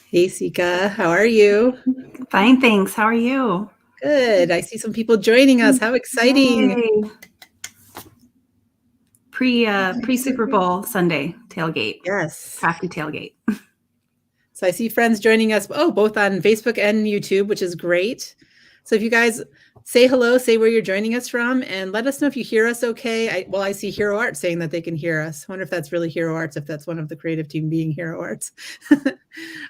Hey, Seeka, how are you? Fine, thanks. How are you? Good. I see some people joining us. How exciting. Yay. Pre-Super Bowl Sunday tailgate. Yes. Crafty tailgate. So I see friends joining us, both on Facebook and YouTube, which is great. So if you guys say hello, say where you're joining us from, and let us know if you hear us okay. I see Hero Arts saying that they can hear us. I wonder if that's really Hero Arts, if that's one of the creative team being Hero Arts.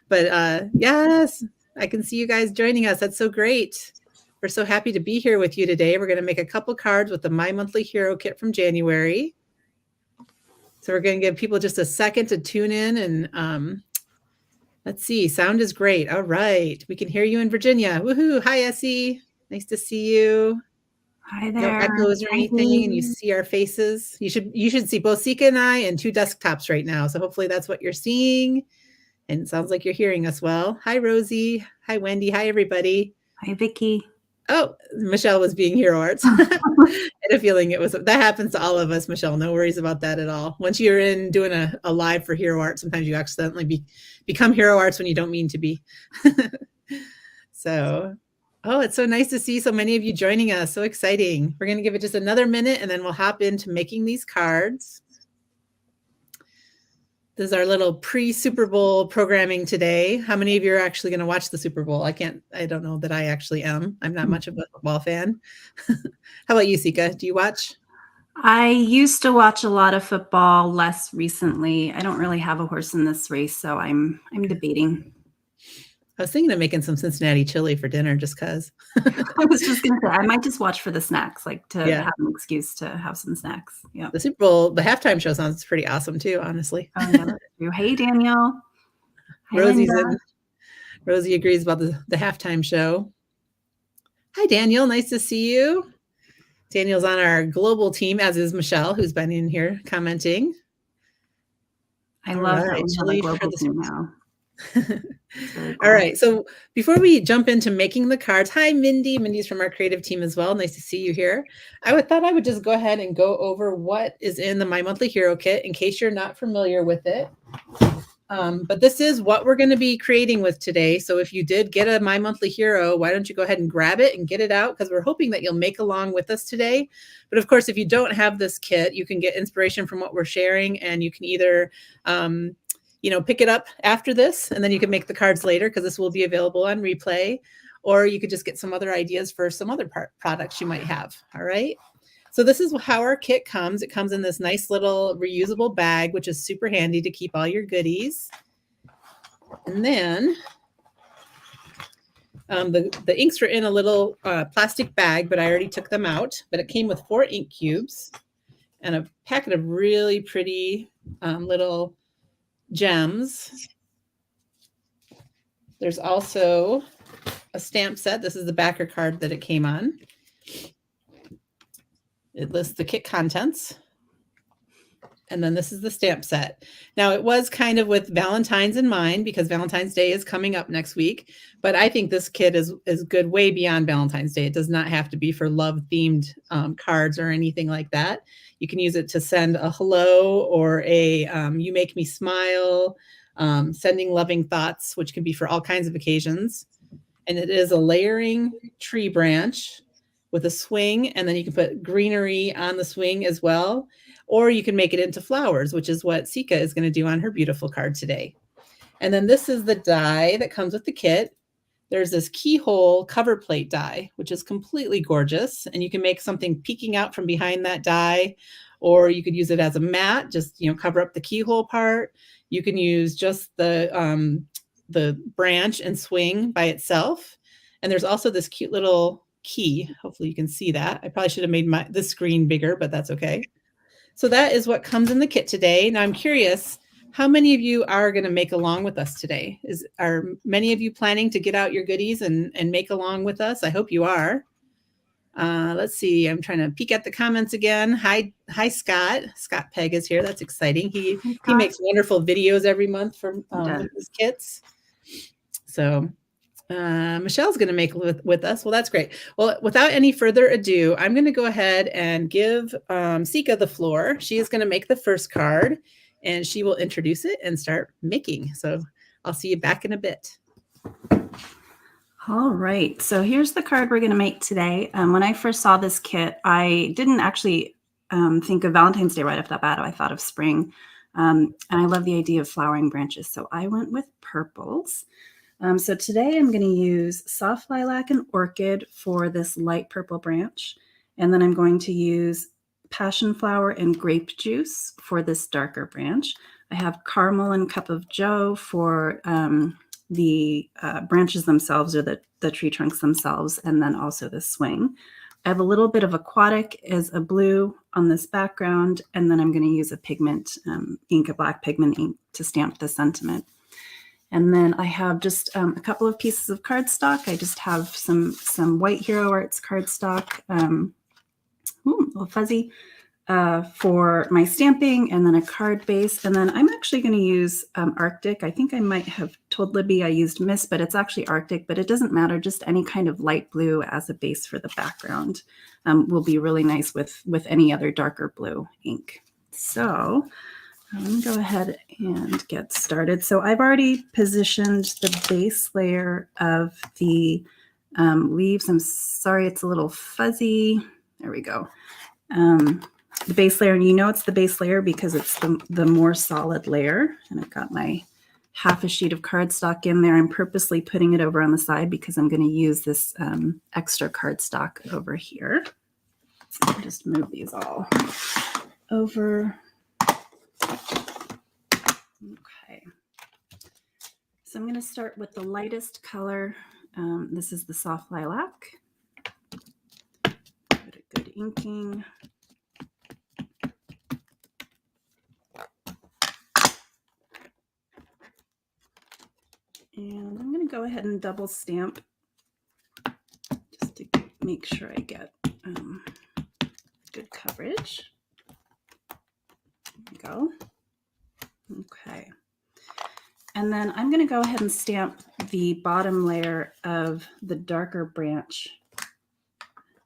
But yes, I can see you guys joining us. That's so great. We're so happy to be here with you today. We're going to make a couple cards with the My Monthly Hero Kit from January. So we're going to give people just a second to tune in and let's see. Sound is great. All right. We can hear you in Virginia. Woohoo. Hi, Essie. Nice to see you. Hi there. No echoes or anything, and you see our faces. You should see both Seeka and I and two desktops right now. So hopefully that's what you're seeing. And it sounds like you're hearing us well. Hi, Rosie. Hi, Wendy. Hi, everybody. Hi, Vicki. Oh, Michelle was being Hero Arts. I had a feeling that happens to all of us, Michelle. No worries about that at all. Once you're in doing a live for Hero Arts, sometimes you accidentally become Hero Arts when you don't mean to be. So, it's so nice to see so many of you joining us. So exciting. We're going to give it just another minute and then we'll hop into making these cards. This is our little pre-Super Bowl programming today. How many of you are actually going to watch the Super Bowl? I don't know that I actually am. I'm not much of a football fan. How about you, Seeka? Do you watch? I used to watch a lot of football, less recently. I don't really have a horse in this race, so I'm debating. I was thinking of making some Cincinnati chili for dinner just because. I was just going to say, I might just watch for the snacks, have an excuse to have some snacks. Yeah. The Super Bowl, the halftime show sounds pretty awesome too, honestly. Oh, yeah, that's true. Hey, Danielle. Rosie agrees about the halftime show. Hi, Daniel. Nice to see you. Daniel's on our global team, as is Michelle, who's been in here commenting. I love that we have a global team now. Cool. All right. So before we jump into making the cards, hi, Mindy. Mindy's from our creative team as well. Nice to see you here. I thought I would just go ahead and go over what is in the My Monthly Hero Kit in case you're not familiar with it. But this is what we're going to be creating with today. So if you did get a My Monthly Hero, why don't you go ahead and grab it and get it out, because we're hoping that you'll make along with us today. But of course, if you don't have this kit, you can get inspiration from what we're sharing, and you can either pick it up after this, and then you can make the cards later because this will be available on replay, or you could just get some other ideas for some other products you might have. All right. So this is how our kit comes. It comes in this nice little reusable bag, which is super handy to keep all your goodies. And then the inks were in a little plastic bag, but I already took them out. But it came with 4 ink cubes and a packet of really pretty little gems. There's also a stamp set. This is the backer card that it came on. It lists the kit contents. And then this is the stamp set. Now, it was kind of with Valentine's in mind because Valentine's Day is coming up next week. But I think this kit is good way beyond Valentine's Day. It does not have to be for love-themed cards or anything like that. You can use it to send a hello or a you make me smile, sending loving thoughts, which can be for all kinds of occasions. And it is a layering tree branch with a swing, and then you can put greenery on the swing as well. Or you can make it into flowers, which is what Seeka is going to do on her beautiful card today. And then this is the die that comes with the kit. there's this keyhole cover plate die, which is completely gorgeous. And you can make something peeking out from behind that die, or you could use it as a mat, just, cover up the keyhole part. You can use just the branch and swing by itself. And there's also this cute little key. Hopefully you can see that. I probably should have made this screen bigger, but that's okay. So that is what comes in the kit today. Now I'm curious, how many of you are going to make along with us today? Are many of you planning to get out your goodies and make along with us? I hope you are. Let's see. I'm trying to peek at the comments again. Hi, Scott. Scott Pegg is here. That's exciting. He makes wonderful videos every month from with his kits. So Michelle's going to make with us. Well, that's great. Well, without any further ado, I'm going to go ahead and give Seeka the floor. She is going to make the first card, and she will introduce it and start making. So I'll see you back in a bit. All right. So here's the card we're going to make today. When I first saw this kit, I didn't actually think of Valentine's Day right off the bat. I thought of spring. And I love the idea of flowering branches. So I went with purples. So today I'm going to use Soft Lilac and Orchid for this light purple branch. And then I'm going to use Passion Flower and Grape Juice for this darker branch. I have Caramel and Cup of Joe for the branches themselves, or the tree trunks themselves, and then also the swing. I have a little bit of Aquatic as a blue on this background, and then I'm going to use a pigment ink, a black pigment ink, to stamp the sentiment. And then I have just a couple of pieces of cardstock. I just have some white Hero Arts cardstock, a little fuzzy, for my stamping, and then a card base. And then I'm actually going to use Arctic. I think I might have told Libby I used Mist, but it's actually Arctic, but it doesn't matter. Just any kind of light blue as a base for the background will be really nice with any other darker blue ink. So I'm going to go ahead and get started. So I've already positioned the base layer of the leaves. I'm sorry, it's a little fuzzy. There we go. The base layer, and it's the base layer because it's the more solid layer. And I've got my half a sheet of cardstock in there. I'm purposely putting it over on the side because I'm going to use this extra cardstock over here. So I'll just move these all over. Okay. So I'm going to start with the lightest color. This is the Soft Lilac. Give it a good inking. And I'm going to go ahead and double stamp just to make sure I get good coverage. There we go. Okay. And then I'm going to go ahead and stamp the bottom layer of the darker branch.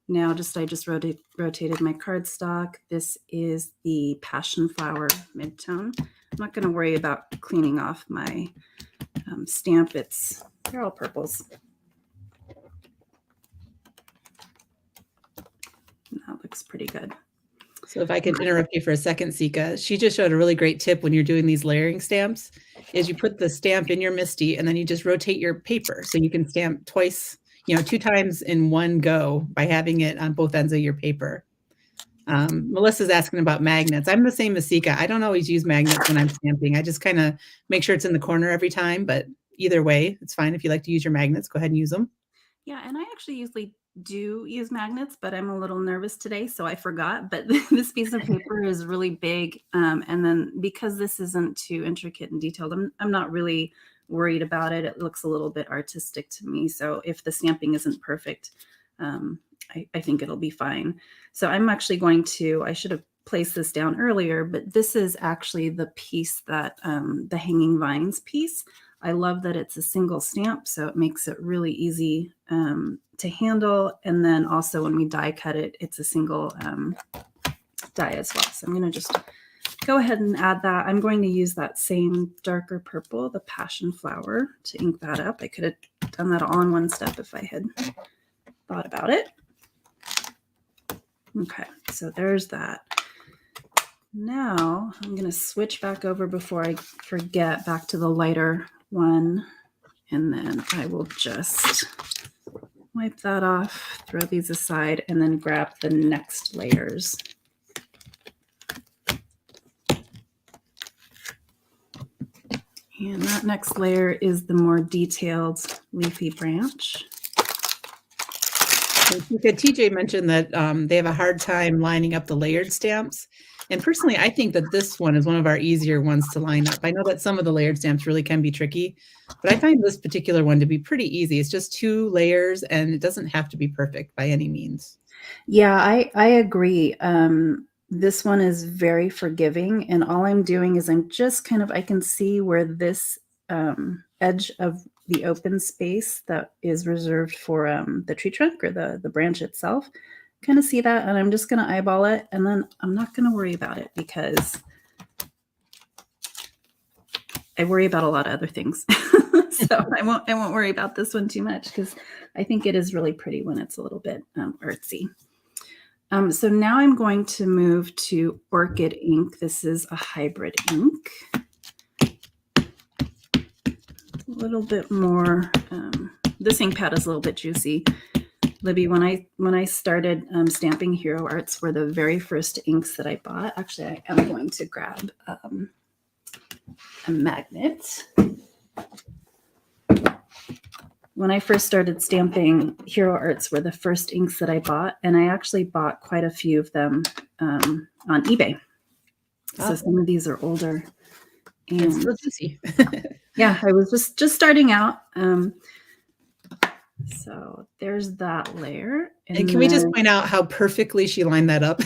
Now I just rotated my cardstock. This is the Passion Flower midtone. I'm not going to worry about cleaning off my stamp. They're all purples. That looks pretty good. So if I could interrupt you for a second, Seeka, she just showed a really great tip when you're doing these layering stamps, is you put the stamp in your MISTI and then you just rotate your paper so you can stamp twice, 2 times in one go by having it on both ends of your paper. Melissa's asking about magnets. I'm the same as Seeka. I don't always use magnets when I'm stamping. I just kind of make sure it's in the corner every time, but either way, it's fine. If you like to use your magnets, go ahead and use them. Yeah, and I actually usually do use magnets, but I'm a little nervous today, so I forgot. But this piece of paper is really big, and then because this isn't too intricate and detailed, I'm not really worried about it. It looks a little bit artistic to me, so if the stamping isn't perfect, I think it'll be fine. So I'm actually going to, I should have placed this down earlier, but this is actually the piece that, the hanging vines piece. I love that it's a single stamp, so it makes it really easy to handle. And then also when we die cut it, it's a single die as well. So I'm going to just go ahead and add that. I'm going to use that same darker purple, the Passion Flower, to ink that up. I could have done that all in one step if I had thought about it. Okay, so there's that. Now I'm going to switch back over before I forget back to the lighter one. And then I will just wipe that off, throw these aside, and then grab the next layers. And that next layer is the more detailed leafy branch. TJ mentioned that they have a hard time lining up the layered stamps. And personally, I think that this one is one of our easier ones to line up. I know that some of the layered stamps really can be tricky, but I find this particular one to be pretty easy. It's just 2 layers and it doesn't have to be perfect by any means. Yeah, I agree. This one is very forgiving, and all I'm doing is I'm just kind of, I can see where this edge of the open space that is reserved for the tree trunk or the branch itself, kind of see that, and I'm just going to eyeball it, and then I'm not going to worry about it because I worry about a lot of other things. So I won't worry about this one too much because I think it is really pretty when it's a little bit artsy. So now I'm going to move to Orchid ink. This is a hybrid ink. A little bit more, this ink pad is a little bit juicy. Libby, when I started stamping Hero Arts were the very first inks that I bought. Actually, I am going to grab a magnet. When I first started stamping, Hero Arts were the first inks that I bought, and I actually bought quite a few of them on eBay. So some of these are older. And it's so juicy. Yeah, I was just starting out. So there's that layer. And can we just point out how perfectly she lined that up?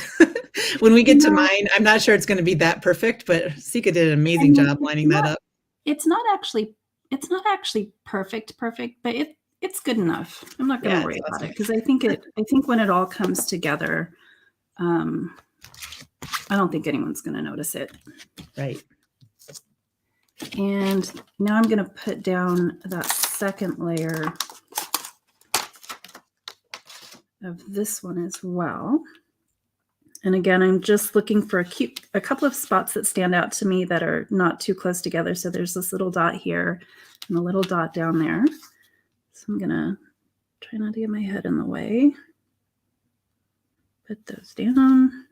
When we get to mine, I'm not sure it's going to be that perfect, but Seeka did an amazing job lining that up. It's not actually perfect, but it's good enough. I'm not going to worry about it because I think when it all comes together, I don't think anyone's going to notice it. Right. And now I'm going to put down that second layer of this one as well. And again, I'm just looking for a couple of spots that stand out to me that are not too close together. So there's this little dot here and a little dot down there. So I'm gonna try not to get my head in the way. Put those down.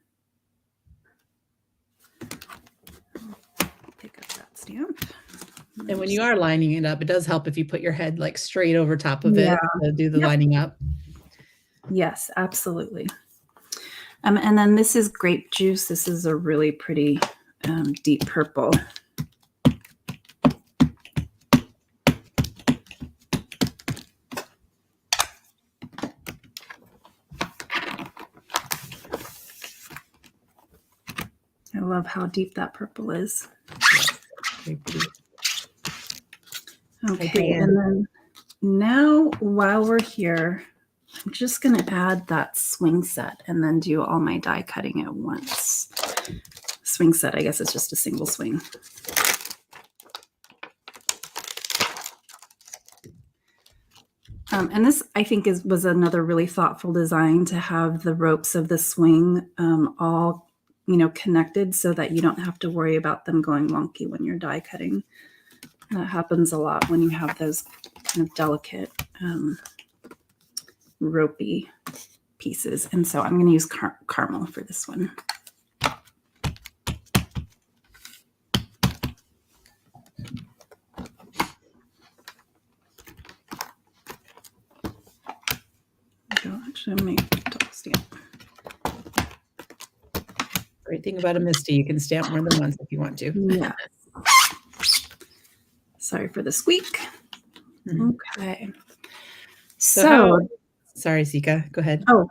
Pick up that stamp. And when you are lining it up, it does help if you put your head like straight over top of it to do the lining up. Yes, absolutely. And then this is Grape Juice. This is a really pretty deep purple. I love how deep that purple is. Okay, and then now while we're here, I'm just going to add that swing set and then do all my die cutting at once. Swing set, I guess it's just a single swing. And this, I think, was another really thoughtful design to have the ropes of the swing all, connected so that you don't have to worry about them going wonky when you're die cutting. That happens a lot when you have those kind of delicate ropey pieces. And so I'm going to use caramel for this one. I don't actually make a double stamp. Great thing about a Misty, you can stamp more than once if you want to. Yeah. Sorry for the squeak. Okay. So sorry, Seeka, go ahead. Oh,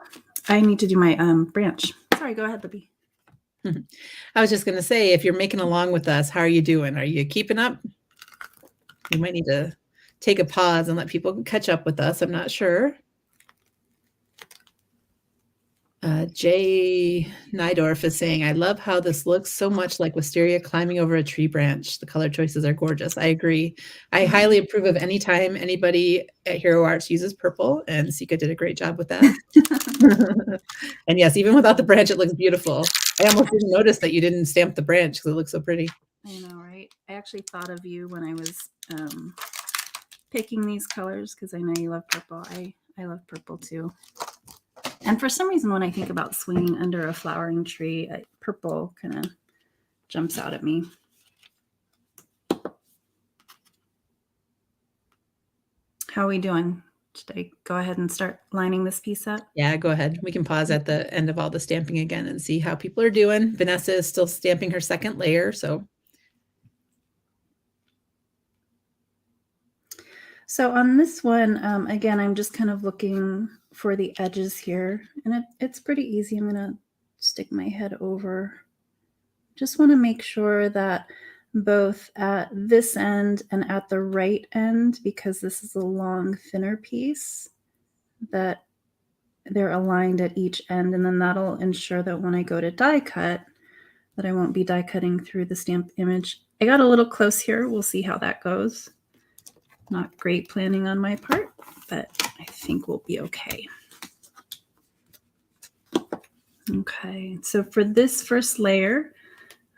I need to do my branch. Sorry, go ahead, Libby. I was just going to say, if you're making along with us, how are you doing? Are you keeping up? You might need to take a pause and let people catch up with us. I'm not sure. Jay Nydorf is saying, I love how this looks so much like wisteria climbing over a tree branch. The color choices are gorgeous. I agree. I highly approve of any time anybody at Hero Arts uses purple, and Seeka did a great job with that. And yes, even without the branch, it looks beautiful. I almost didn't notice that you didn't stamp the branch because it looks so pretty. I know, right? I actually thought of you when I was picking these colors because I know you love purple. I love purple too. And for some reason, when I think about swinging under a flowering tree, purple kind of jumps out at me. How are we doing? Should I go ahead and start lining this piece up? Yeah, go ahead. We can pause at the end of all the stamping again and see how people are doing. Vanessa is still stamping her second layer, so. So on this one, again, I'm just kind of looking for the edges here, and it's pretty easy. I'm going to stick my head over. Just want to make sure that both at this end and at the right end, because this is a long, thinner piece, that they're aligned at each end, and then that'll ensure that when I go to die cut, that I won't be die cutting through the stamped image. I got a little close here. We'll see how that goes. Not great planning on my part, but I think we'll be okay. Okay, so for this first layer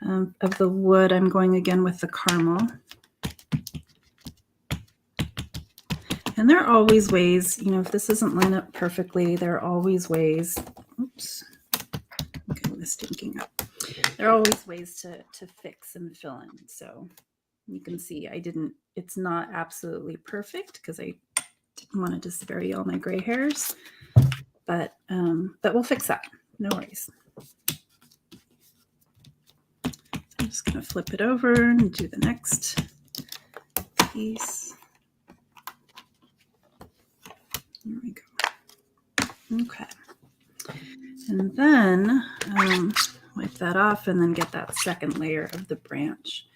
of the wood, I'm going again with the caramel. And there are always ways, you know, if this doesn't line up perfectly, there are always ways, oops, I'm getting this stinking up. There are always ways to fix and fill in. So you can see it's not absolutely perfect because I didn't want to just bury all my gray hairs, but we'll fix that. No worries. I'm just going to flip it over and do the next piece. There we go. Okay. And then wipe that off and then get that second layer of the branch.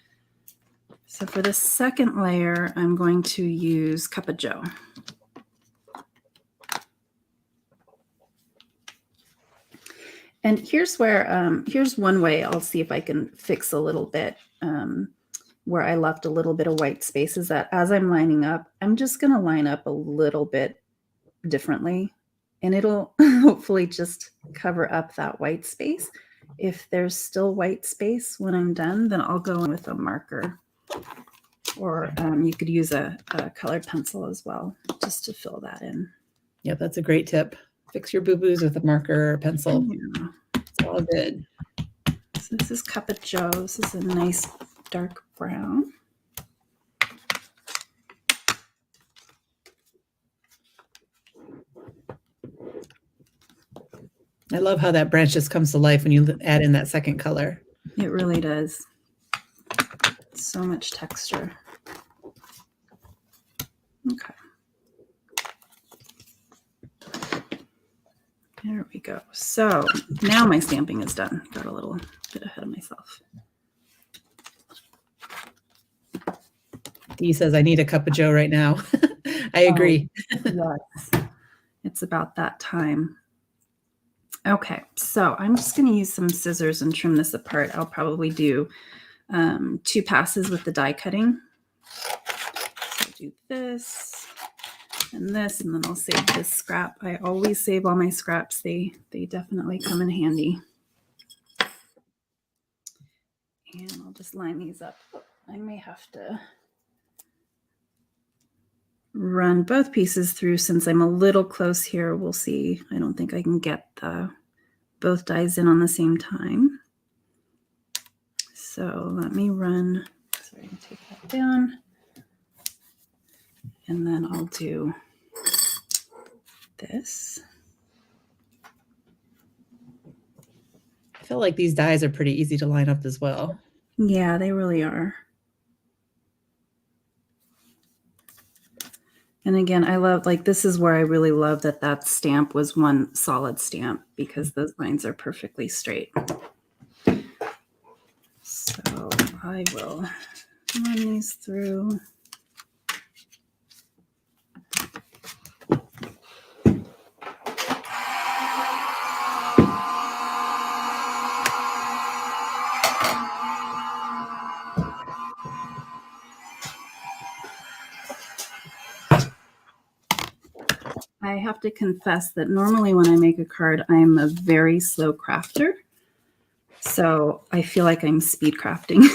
So for the second layer, I'm going to use Cup of Joe. And here's where, here's one way I'll see if I can fix a little bit where I left a little bit of white space, is that as I'm lining up, I'm just going to line up a little bit differently, and it'll hopefully just cover up that white space. If there's still white space when I'm done, then I'll go in with a marker, or you could use a colored pencil as well, just to fill that in. Yeah, that's a great tip. Fix your boo-boos with a marker or a pencil. Yeah. It's all good. So this is Cup of Joe. This is a nice dark brown. I love how that branch just comes to life when you add in that second color. It really does. So much texture. Okay. There we go. So now my stamping is done. Got a little bit ahead of myself. Dee says, I need a Cup of Joe right now. I agree. Yes. It's about that time. Okay, so I'm just going to use some scissors and trim this apart. I'll probably do 2 passes with the die cutting. So I'll do this and this, and then I'll save this scrap. I always save all my scraps. They definitely come in handy. And I'll just line these up. I may have to run both pieces through since I'm a little close here. We'll see. I don't think I can get both dies in on the same time. So let me run. Sorry, I'm going to take that down. And then I'll do this. I feel like these dies are pretty easy to line up as well. Yeah, they really are. And again, I love, like, this is where I really love that stamp was one solid stamp, because those lines are perfectly straight. So I will run these through. I have to confess that normally when I make a card, I'm a very slow crafter. So I feel like I'm speed crafting.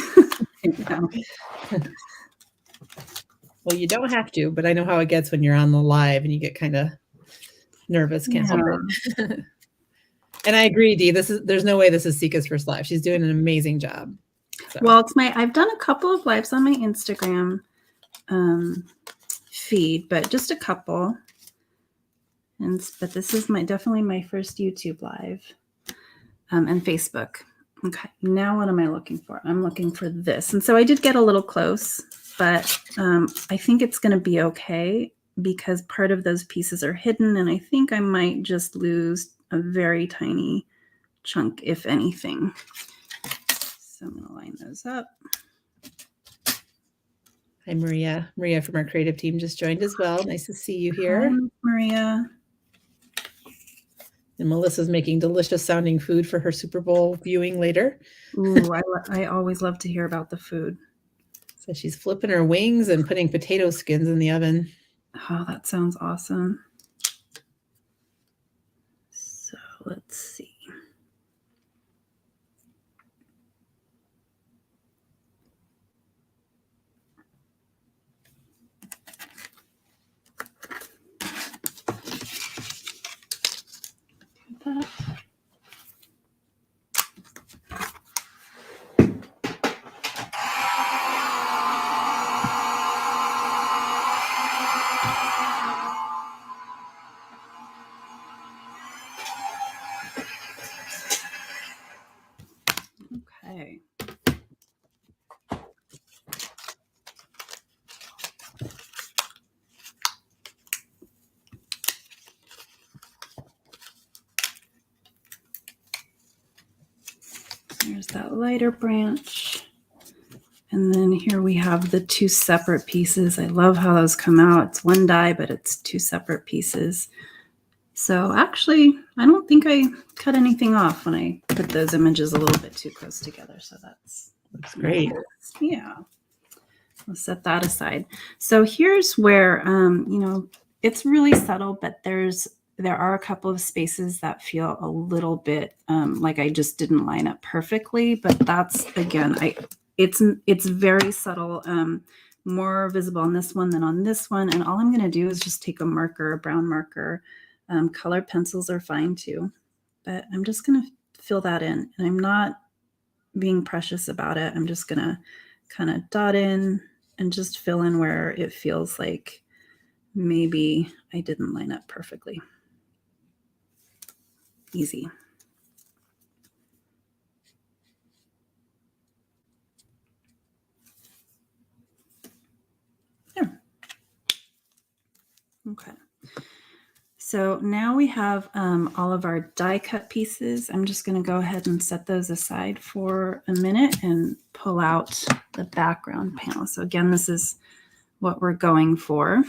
Well, you don't have to, but I know how it gets when you're on the live and you get kind of nervous. Can't help it. And I agree, Dee. There's no way this is Seeka's first live. She's doing an amazing job. So. Well, I've done a couple of lives on my Instagram feed, but just a couple. But this is definitely my first YouTube live, and Facebook. Okay, now what am I looking for? I'm looking for this, and so I did get a little close, but I think it's going to be okay because part of those pieces are hidden, and I think I might just lose a very tiny chunk, if anything. So I'm going to line those up. Hi, Maria. Maria from our creative team just joined as well. Nice to see you here. Hi, Maria. And Melissa's making delicious sounding food for her Super Bowl viewing later. Ooh, I always love to hear about the food. So she's flipping her wings and putting potato skins in the oven. Oh, that sounds awesome. So let's see. That. Okay. There's that lighter branch. And then here we have the two separate pieces. I love how those come out. It's one die, but it's two separate pieces. So actually, I don't think I cut anything off when I put those images a little bit too close together. So that's great. Nice. Yeah. We'll set that aside. So here's where, it's really subtle, but there are a couple of spaces that feel a little bit like I just didn't line up perfectly, but that's, again, it's very subtle, more visible on this one than on this one. And all I'm going to do is just take a marker, a brown marker. Colored pencils are fine too, but I'm just going to fill that in, and I'm not being precious about it. I'm just going to kind of dot in and just fill in where it feels like maybe I didn't line up perfectly. Easy. There. Okay. So now we have all of our die cut pieces. I'm just going to go ahead and set those aside for a minute and pull out the background panel. So again, this is what we're going for.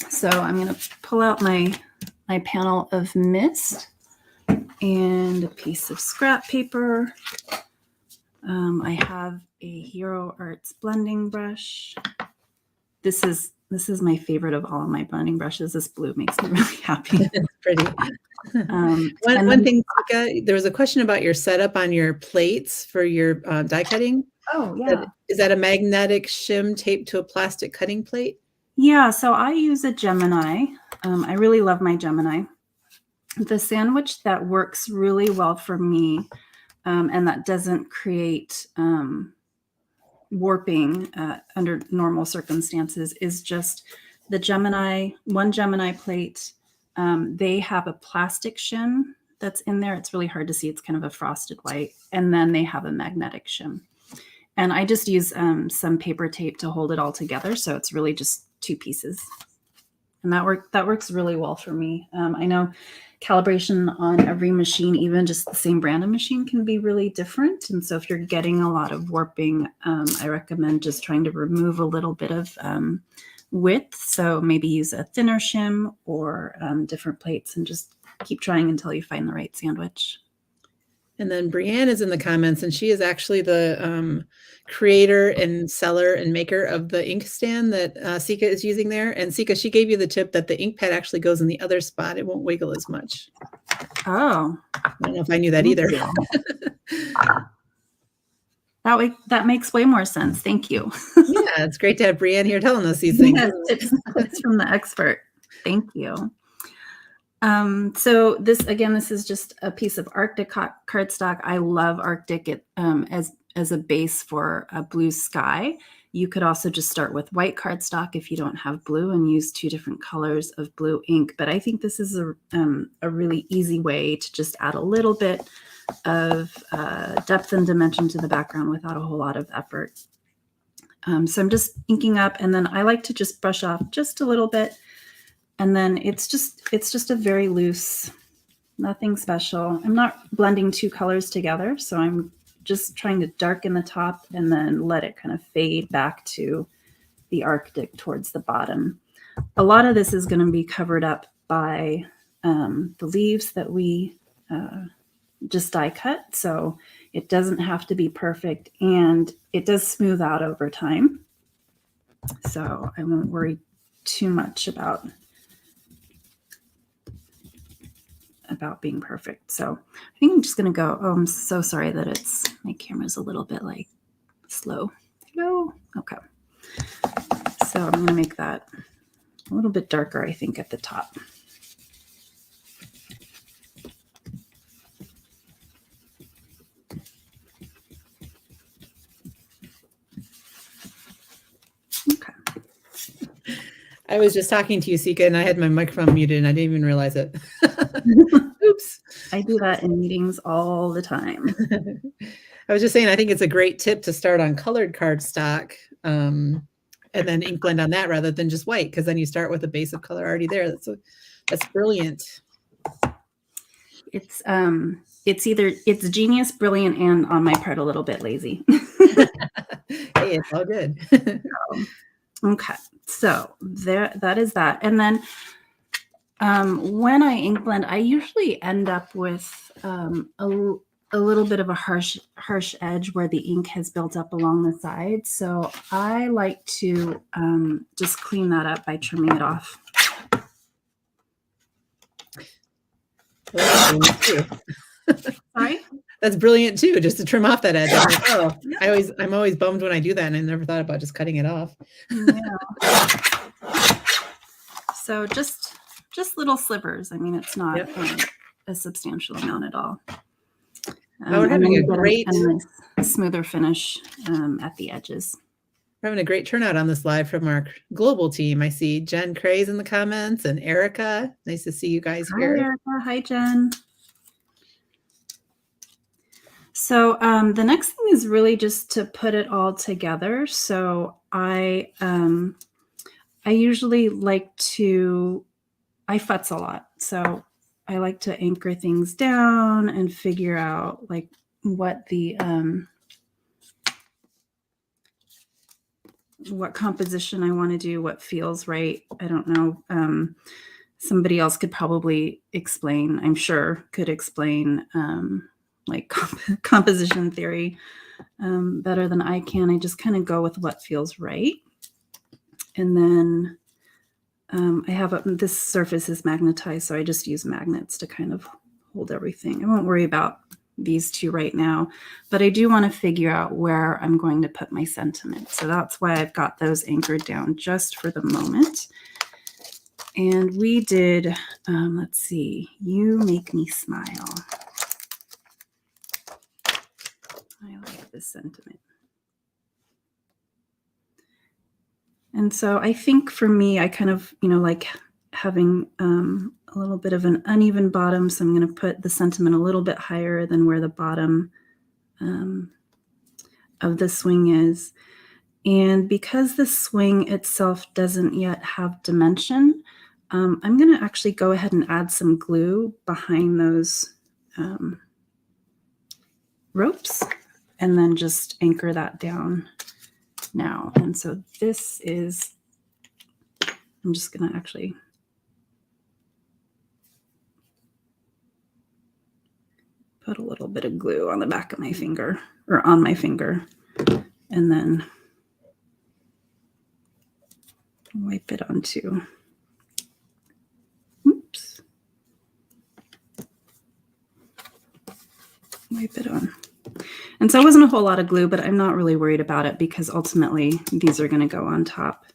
So I'm going to pull out my panel of mist and a piece of scrap paper. I have a Hero Arts blending brush. This is my favorite of all of my blending brushes. This blue makes me really happy. It's pretty. One thing, Seeka, there was a question about your setup on your plates for your die cutting. Oh, yeah. Is that a magnetic shim taped to a plastic cutting plate? Yeah, so I use a Gemini. I really love my Gemini. The sandwich that works really well for me and that doesn't create warping under normal circumstances is just the Gemini, one Gemini plate. They have a plastic shim that's in there. It's really hard to see. It's kind of a frosted white. And then they have a magnetic shim. And I just use some paper tape to hold it all together. So it's really just two pieces. And that works really well for me. I know calibration on every machine, even just the same brand of machine, can be really different. And so if you're getting a lot of warping, I recommend just trying to remove a little bit of width. So maybe use a thinner shim or different plates and just keep trying until you find the right sandwich. And then Brianne is in the comments, and she is actually the creator and seller and maker of the ink stand that Seeka is using there. And Seeka, she gave you the tip that the ink pad actually goes in the other spot. It won't wiggle as much. Oh. I don't know if I knew that either. That makes way more sense. Thank you. Yeah, it's great to have Brianne here telling us these things. Yes, tips from the expert. Thank you. So this is just a piece of Arctic cardstock. I love Arctic as a base for a blue sky. You could also just start with white cardstock if you don't have blue and use 2 different colors of blue ink. But I think this is a really easy way to just add a little bit of depth and dimension to the background without a whole lot of effort. So I'm just inking up, and then I like to just brush off just a little bit. And then it's just a very loose, nothing special. I'm not blending 2 colors together, so I'm just trying to darken the top and then let it kind of fade back to the Arctic towards the bottom. A lot of this is going to be covered up by the leaves that we just die cut, so it doesn't have to be perfect, and it does smooth out over time. So I won't worry too much about being perfect. So I think I'm just going to go. Oh, I'm so sorry that my camera's a little bit like slow. Hello. Okay. So I'm going to make that a little bit darker, I think, at the top. Okay. I was just talking to you, Seeka, and I had my microphone muted and I didn't even realize it. Oops. I do that in meetings all the time. I was just saying, I think it's a great tip to start on colored cardstock and then ink blend on that rather than just white, because then you start with a base of color already there. That's brilliant. It's genius, brilliant, and on my part a little bit lazy. Hey, it's all good. Okay, so that is that. And then when I ink blend, I usually end up with a little bit of a harsh edge where the ink has built up along the side. So I like to just clean that up by trimming it off. Sorry? That's brilliant too, just to trim off that edge. I'm like, oh, I'm always bummed when I do that, and I never thought about just cutting it off. Yeah. So just little slivers. I mean, it's not a substantial amount at all. We're having a nice, smoother finish at the edges. We're having a great turnout on this live from our global team. I see Jen Cray's in the comments and Erica. Nice to see you guys here. Hi, Erica. Hi, Jen. So the next thing is really just to put it all together. So I usually like to, I futz a lot. So I like to anchor things down and figure out like what the, what composition I want to do, what feels right. I don't know. Somebody else could probably explain, I'm sure could explain like composition theory better than I can. I just kind of go with what feels right. And then I have this surface is magnetized, so I just use magnets to kind of hold everything. I won't worry about these 2 right now, but I do want to figure out where I'm going to put my sentiment. So that's why I've got those anchored down just for the moment. And we did, let's see, You Make Me Smile. I like this sentiment. And so I think for me, I kind of, like having a little bit of an uneven bottom. So I'm going to put the sentiment a little bit higher than where the bottom of the swing is. And because the swing itself doesn't yet have dimension, I'm going to actually go ahead and add some glue behind those ropes and then just anchor that down now. And so this is, I'm just going to actually put a little bit of glue on the back of my finger, or on my finger, and then wipe it onto, oops, wipe it on. And so it wasn't a whole lot of glue, but I'm not really worried about it because ultimately these are going to go on top.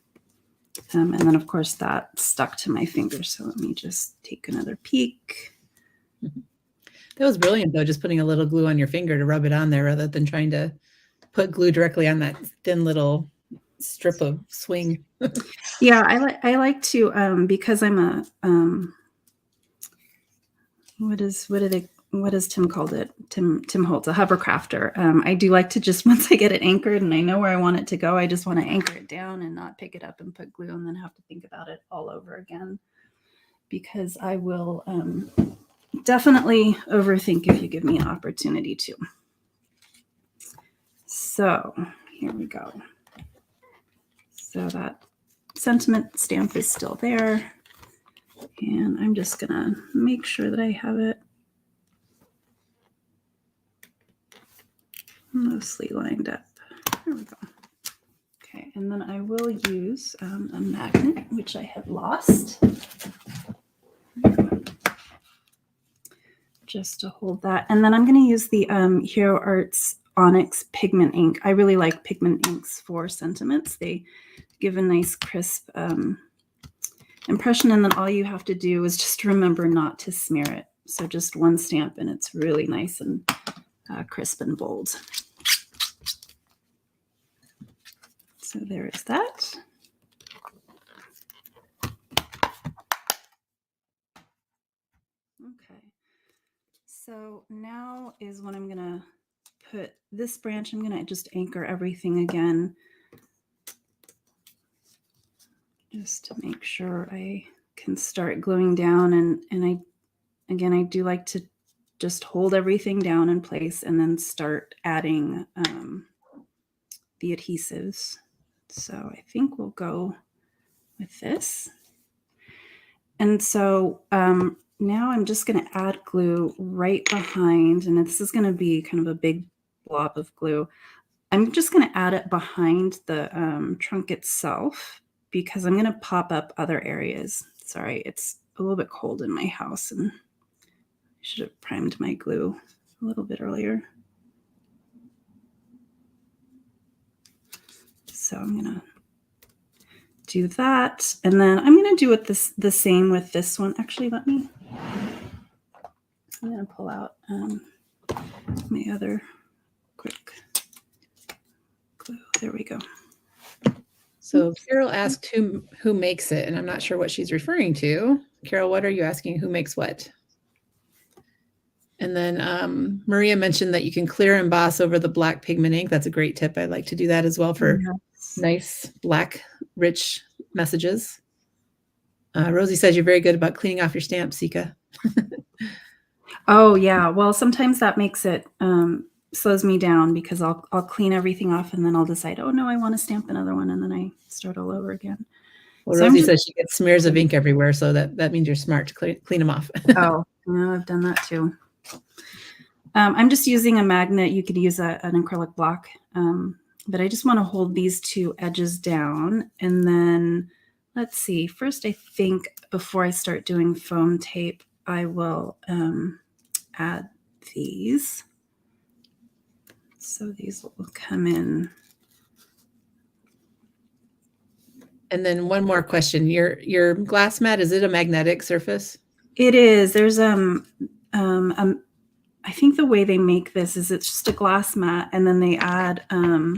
And then, of course, that stuck to my finger. So let me just take another peek. That was brilliant, though, just putting a little glue on your finger to rub it on there rather than trying to put glue directly on that thin little strip of swing. Yeah, I like to because I'm a what is Tim called it? Tim Holtz, a hovercrafter. I do like to just once I get it anchored and I know where I want it to go, I just want to anchor it down and not pick it up and put glue and then have to think about it all over again, because I will definitely overthink if you give me an opportunity to. So here we go. So that sentiment stamp is still there. And I'm just going to make sure that I have it mostly lined up. There we go. Okay, and then I will use a magnet, which I have lost, just to hold that. And then I'm going to use the Hero Arts Onyx Pigment ink. I really like pigment inks for sentiments. They give a nice crisp impression, and then all you have to do is just remember not to smear it. So just one stamp and it's really nice and crisp and bold. So there is that. Okay, so now is when I'm going to put this branch. I'm going to just anchor everything again, just to make sure I can start gluing down. And I do like to just hold everything down in place and then start adding the adhesives. So I think we'll go with this. And so now I'm just going to add glue right behind, and this is going to be kind of a big blob of glue. I'm just going to add it behind the trunk itself because I'm going to pop up other areas. Sorry, it's a little bit cold in my house and I should have primed my glue a little bit earlier. So I'm going to do that. And then I'm going to do it the same with this one. Actually, I'm going to pull out my other quick glue. There we go. So Carol asked who makes it, and I'm not sure what she's referring to. Carol, what are you asking? Who makes what? And then Maria mentioned that you can clear emboss over the black pigment ink. That's a great tip. I like to do that as well for nice black, rich messages. Rosie says you're very good about cleaning off your stamps, Seeka. Oh yeah. Well, sometimes that makes it slows me down because I'll clean everything off and then I'll decide, oh no, I want to stamp another one, and then I start all over again. Well, so Rosie says she gets smears of ink everywhere, so that means you're smart to clean them off. Oh, yeah, I've done that too. I'm just using a magnet. You could use an acrylic block, but I just want to hold these two edges down. And then let's see, first I think before I start doing foam tape, I will add these. So these will come in. And then one more question. Your glass mat, is it a magnetic surface? It is. There's I think the way they make this is it's just a glass mat, and then they add a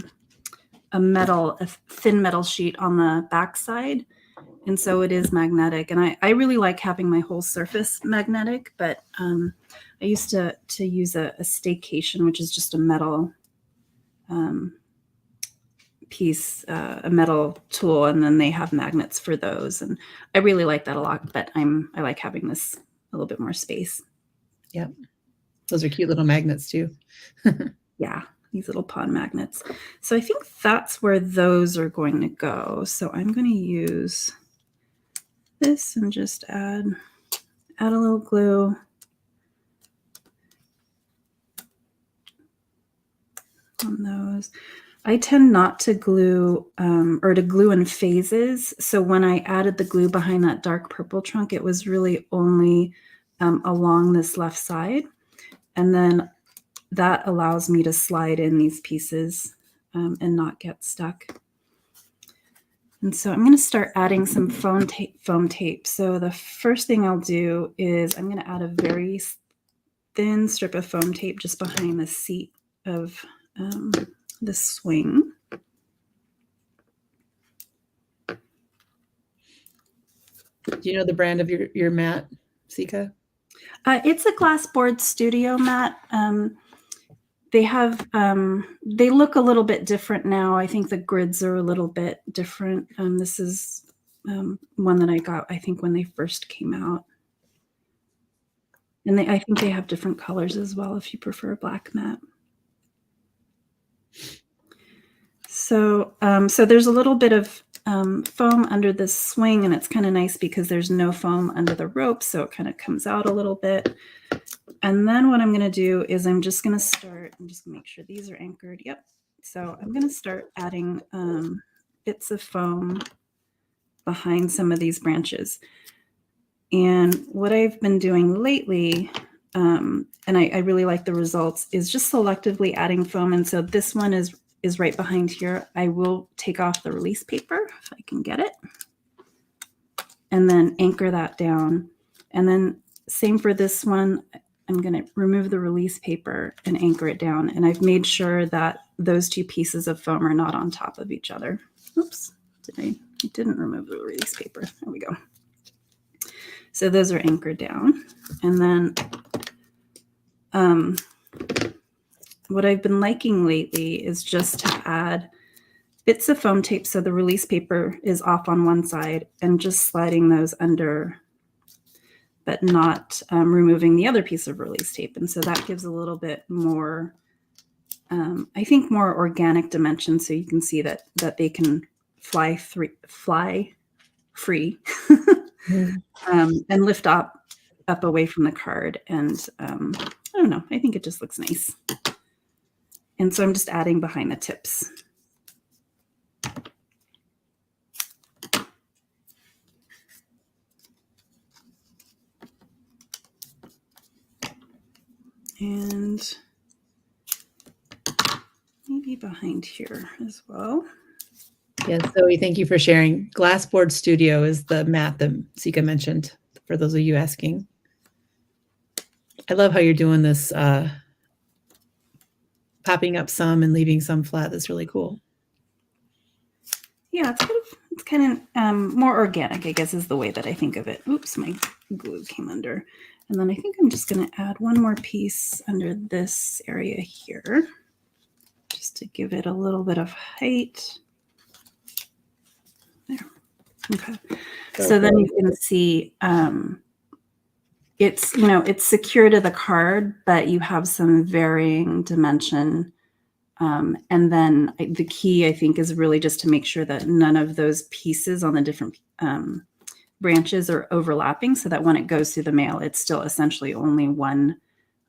thin metal sheet on the back side. And so it is magnetic. And I really like having my whole surface magnetic, but I used to use a staycation, which is just a metal piece, a metal tool, and then they have magnets for those. And I really like that a lot, but I like having this a little bit more space. Yep. Those are cute little magnets too. Yeah, these little pond magnets. So I think that's where those are going to go. So I'm going to use this and just add a little glue. On those. I tend not to glue or to glue in phases. So when I added the glue behind that dark purple trunk, it was really only along this left side. And then that allows me to slide in these pieces and not get stuck. And so I'm going to start adding some foam tape. So the first thing I'll do is I'm going to add a very thin strip of foam tape just behind the seat of the swing. Do you know the brand of your mat, Seeka? It's a Glassboard Studio mat. They have, they look a little bit different now. I think the grids are a little bit different. This is one that I got, I think, when they first came out. And I think they have different colors as well if you prefer a black mat. So, so there's a little bit of foam under this swing, and it's kind of nice because there's no foam under the rope, so it kind of comes out a little bit. And then what I'm going to do is I'm just going to start, I'm just going to make sure these are anchored. Yep. So I'm going to start adding bits of foam behind some of these branches. And what I've been doing lately, and I really like the results, is just selectively adding foam. And so this one is right behind here. I will take off the release paper if I can get it, and then anchor that down. And then same for this one. I'm going to remove the release paper and anchor it down. And I've made sure that those two pieces of foam are not on top of each other. Oops, I didn't remove the release paper. There we go. So those are anchored down. And then what I've been liking lately is just to add bits of foam tape so the release paper is off on one side, and just sliding those under, but not removing the other piece of release tape. And so that gives a little bit more, I think, more organic dimension, so you can see that they can fly free and lift up away from the card. And I don't know, I think it just looks nice. And so I'm just adding behind the tips. And maybe behind here as well. Yes, Zoe, thank you for sharing. Glassboard Studio is the mat that Seeka mentioned, for those of you asking. I love how you're doing this, popping up some and leaving some flat. That's really cool. Yeah, it's kind of more organic, I guess, is the way that I think of it. Oops, my glue came under. And then I think I'm just going to add one more piece under this area here, just to give it a little bit of height. There. Okay. So then you can see it's, you know, it's secure to the card, but you have some varying dimension. And then the key, I think, is really just to make sure that none of those pieces on the different branches are overlapping, so that when it goes through the mail, it's still essentially only one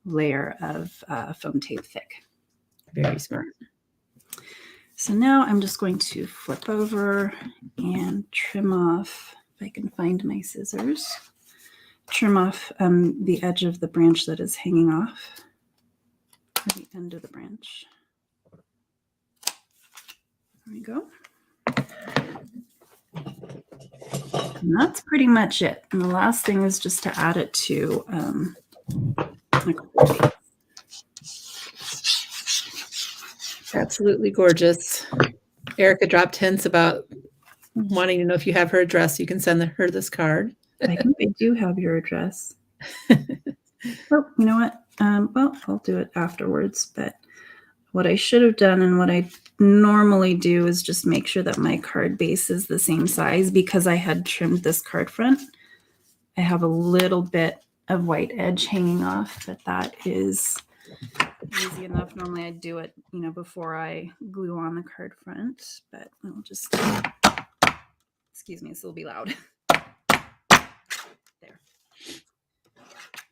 layer of foam tape thick. Very smart. So now I'm just going to flip over and trim off, if I can find my scissors, trim off the edge of the branch that is hanging off, or the end of the branch. There we go. And that's pretty much it. And the last thing is just to add it to Absolutely gorgeous. Erica dropped hints about wanting to know if you have her address. You can send her this card. I think I do have your address. Oh, you know what? Well, I'll do it afterwards. But what I should have done, and what I normally do, is just make sure that my card base is the same size, because I had trimmed this card front. I have a little bit of white edge hanging off, but that is easy enough. Normally I do it, you know, before I glue on the card front, but I'll just, excuse me, this will be loud. There.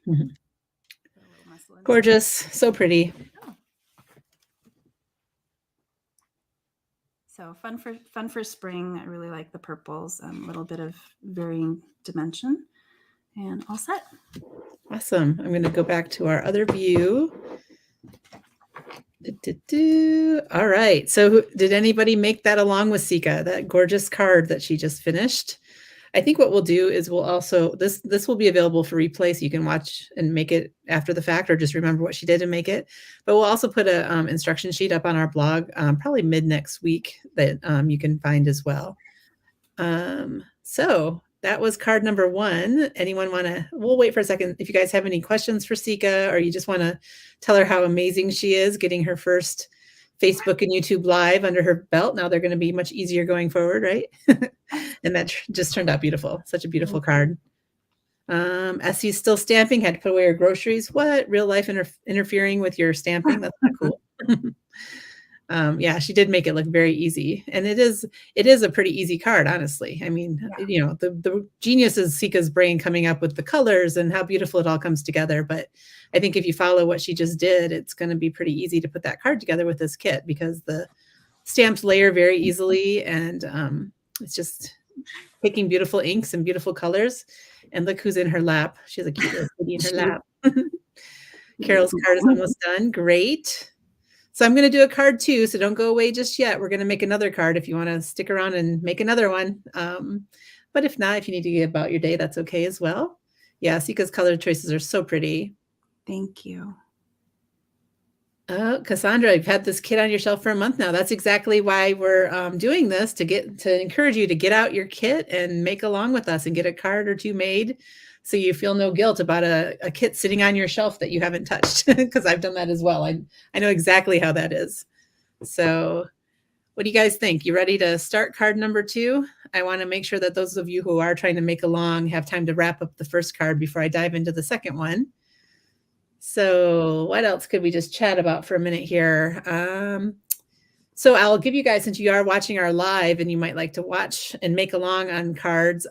Mm-hmm. Gorgeous. So pretty. Oh. So fun for spring. I really like the purples, a little bit of varying dimension, and all set. Awesome. I'm going to go back to our other view. All right. So did anybody make that along with Seeka, that gorgeous card that she just finished? I think what we'll do is we'll also, this will be available for replay, so you can watch and make it after the fact, or just remember what she did and make it. But we'll also put a instruction sheet up on our blog, probably mid next week, that you can find as well. So that was card number 1. Anyone want to, we'll wait for a second. If you guys have any questions for Seeka, or you just want to tell her how amazing she is getting her first Facebook and YouTube live under her belt, now they're going to be much easier going forward, right? And that just turned out beautiful. Such a beautiful card. Essie's still stamping, had to put away her groceries. What? Real life interfering with your stamping? That's not cool. Yeah, she did make it look very easy. And it is a pretty easy card, honestly. I mean, you know, the genius is Seeka's brain coming up with the colors and how beautiful it all comes together. But I think if you follow what she just did, it's going to be pretty easy to put that card together with this kit, because the stamps layer very easily, and it's just picking beautiful inks and beautiful colors. And look who's in her lap. She has a cute little kitty in her lap. Carol's card is almost done. Great. So I'm going to do a card too, so don't go away just yet. We're going to make another card if you want to stick around and make another one. But if not, if you need to get about your day, that's okay as well. Yeah, Seeka's color choices are so pretty. Thank you. Cassandra, you've had this kit on your shelf for a month now. That's exactly why we're doing this, to encourage you to get out your kit and make along with us and get a card or two made, so you feel no guilt about a kit sitting on your shelf that you haven't touched, because I've done that as well. I know exactly how that is. So what do you guys think? You ready to start card number 2? I want to make sure that those of you who are trying to make along have time to wrap up the first card before I dive into the second one. So what else could we just chat about for a minute here? So I'll give you guys, since you are watching our live and you might like to watch and make along on cards,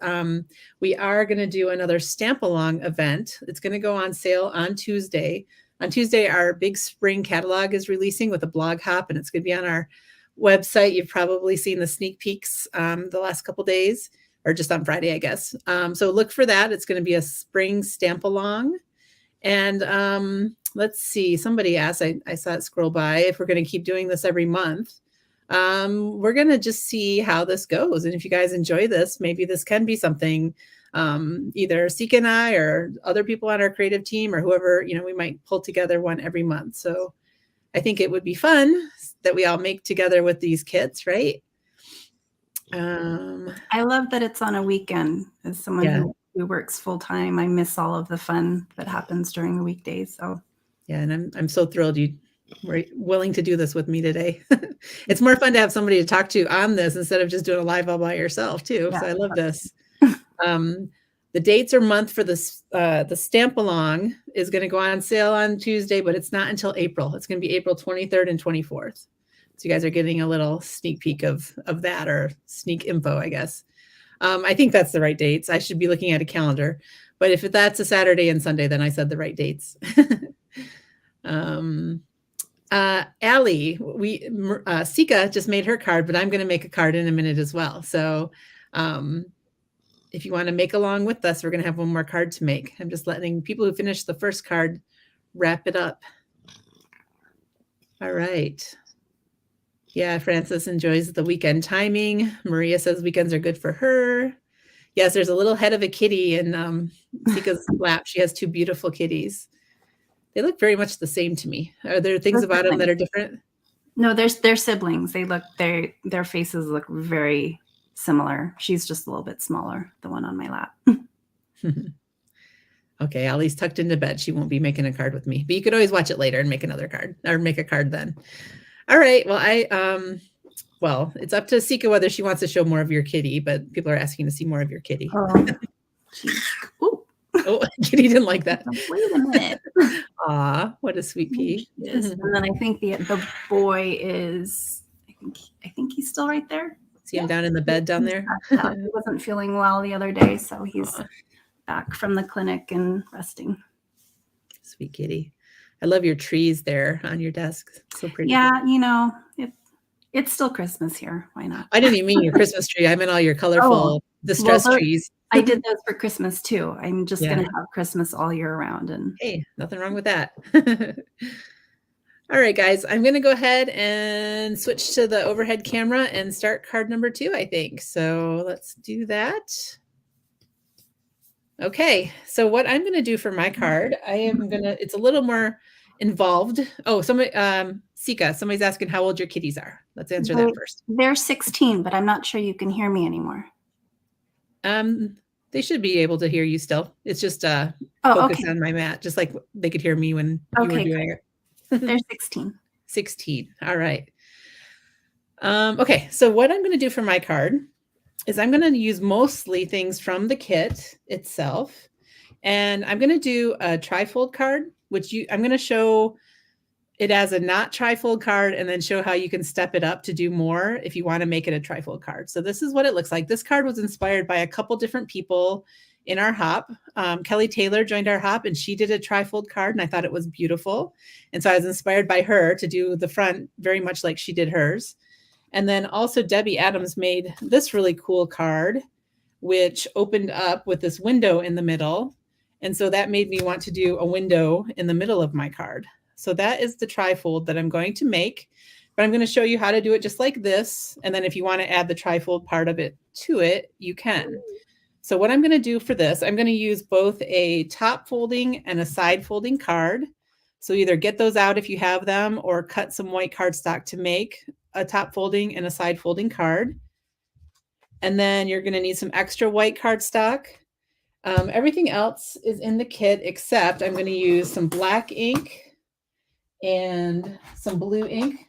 we are going to do another stamp along event. It's going to go on sale on Tuesday. On Tuesday, our big spring catalog is releasing with a blog hop, and it's going to be on our website. You've probably seen the sneak peeks the last couple days, or just on Friday, I guess. So look for that. It's going to be a spring stamp along. And let's see, somebody asked, I saw it scroll by, if we're going to keep doing this every month. We're going to just see how this goes. And if you guys enjoy this, maybe this can be something, either Seeka and I or other people on our creative team or whoever, you know, we might pull together one every month. So I think it would be fun that we all make together with these kits, right? I love that it's on a weekend. As someone who works full time, I miss all of the fun that happens during the weekdays. So yeah, and I'm so thrilled you were willing to do this with me today. It's more fun to have somebody to talk to on this instead of just doing a live all by yourself too. Yeah, so I love this. The dates or month for this, the stamp along is going to go on sale on Tuesday, but it's not until April. It's going to be April 23rd and 24th. So you guys are getting a little sneak peek of that, or sneak info, I guess. I think that's the right dates. I should be looking at a calendar, but if that's a Saturday and Sunday, then I said the right dates. Allie, Seeka just made her card, but I'm going to make a card in a minute as well. So if you want to make along with us, we're going to have one more card to make. I'm just letting people who finished the first card wrap it up. All right. Yeah, Frances enjoys the weekend timing. Maria says weekends are good for her. Yes, there's a little head of a kitty in Seeka's lap. She has 2 beautiful kitties. They look very much the same to me. Are there things about them that are different? No, they're siblings. Their faces look very similar. She's just a little bit smaller, the one on my lap. Okay, Allie's tucked into bed. She won't be making a card with me, but you could always watch it later and make another card, or make a card then. All right. Well, well, it's up to Seeka whether she wants to show more of your kitty, but people are asking to see more of your kitty. Oh, Kitty didn't like that. Wait a minute. Aw, what a sweet pea. Yes. And then I think the boy is, I think he's still right there. See him down in the bed down there? He wasn't feeling well the other day, so he's back from the clinic and resting. Sweet kitty. I love your trees there on your desk. So pretty. Yeah, you know, it's still Christmas here. Why not? I didn't even mean your Christmas tree. I meant all your colorful distress trees. I did those for Christmas too. I'm just going to have Christmas all year round. And hey, nothing wrong with that. All right, guys, I'm going to go ahead and switch to the overhead camera and start card number 2, I think. So let's do that. Okay, so what I'm going to do for my card, it's a little more involved. Oh, Seeka, somebody's asking how old your kitties are. Let's answer that first. They're 16, but I'm not sure you can hear me anymore. They should be able to hear you still. It's just focus on my mat, just like they could hear me when you were doing it. They're 16. 16. All right. Okay, so what I'm going to do for my card is I'm going to use mostly things from the kit itself. And I'm going to do a trifold card, which I'm going to show it as a not trifold card and then show how you can step it up to do more if you want to make it a trifold card. So this is what it looks like. This card was inspired by a couple different people in our hop. Kelly Taylor joined our hop and she did a trifold card and I thought it was beautiful. And so I was inspired by her to do the front very much like she did hers. And then also Debbie Adams made this really cool card, which opened up with this window in the middle. And so that made me want to do a window in the middle of my card. So that is the trifold that I'm going to make, but I'm going to show you how to do it just like this. And then if you want to add the trifold part of it to it, you can. So what I'm going to do for this, I'm going to use both a top folding and a side folding card. So either get those out if you have them or cut some white cardstock to make a top folding and a side folding card. And then you're going to need some extra white cardstock. Everything else is in the kit except I'm going to use some black ink and some blue ink.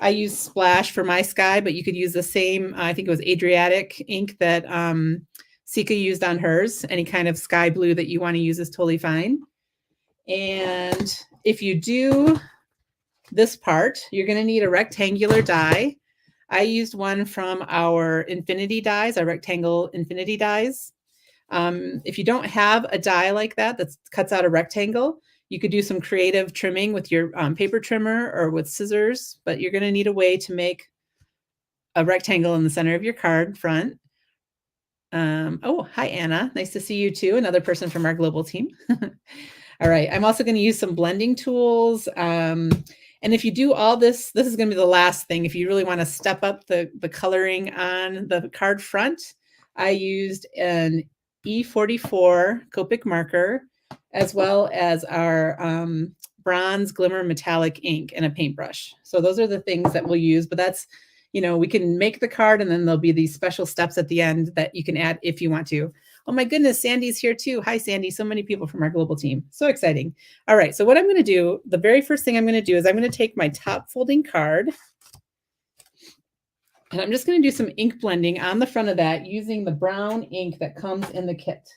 I use Splash for my sky, but you could use the same, I think it was Adriatic ink that Seeka used on hers. Any kind of sky blue that you want to use is totally fine. And if you do this part, you're going to need a rectangular die. I used one from our infinity dies, our rectangle infinity dies. If you don't have a die like that cuts out a rectangle, you could do some creative trimming with your paper trimmer or with scissors, but you're going to need a way to make a rectangle in the center of your card front. Oh, hi, Anna. Nice to see you too. Another person from our global team. All right. I'm also going to use some blending tools. And if you do all this, this is going to be the last thing. If you really want to step up the coloring on the card front, I used an E44 Copic marker, as well as our bronze Glimmer Metallic Ink and a paintbrush. So those are the things that we'll use, but that's, we can make the card and then there'll be these special steps at the end that you can add if you want to. Oh my goodness, Sandy's here too. Hi, Sandy. So many people from our global team. So exciting. All right, so what I'm going to do, the very first thing I'm going to do is I'm going to take my top folding card and I'm just going to do some ink blending on the front of that using the brown ink that comes in the kit.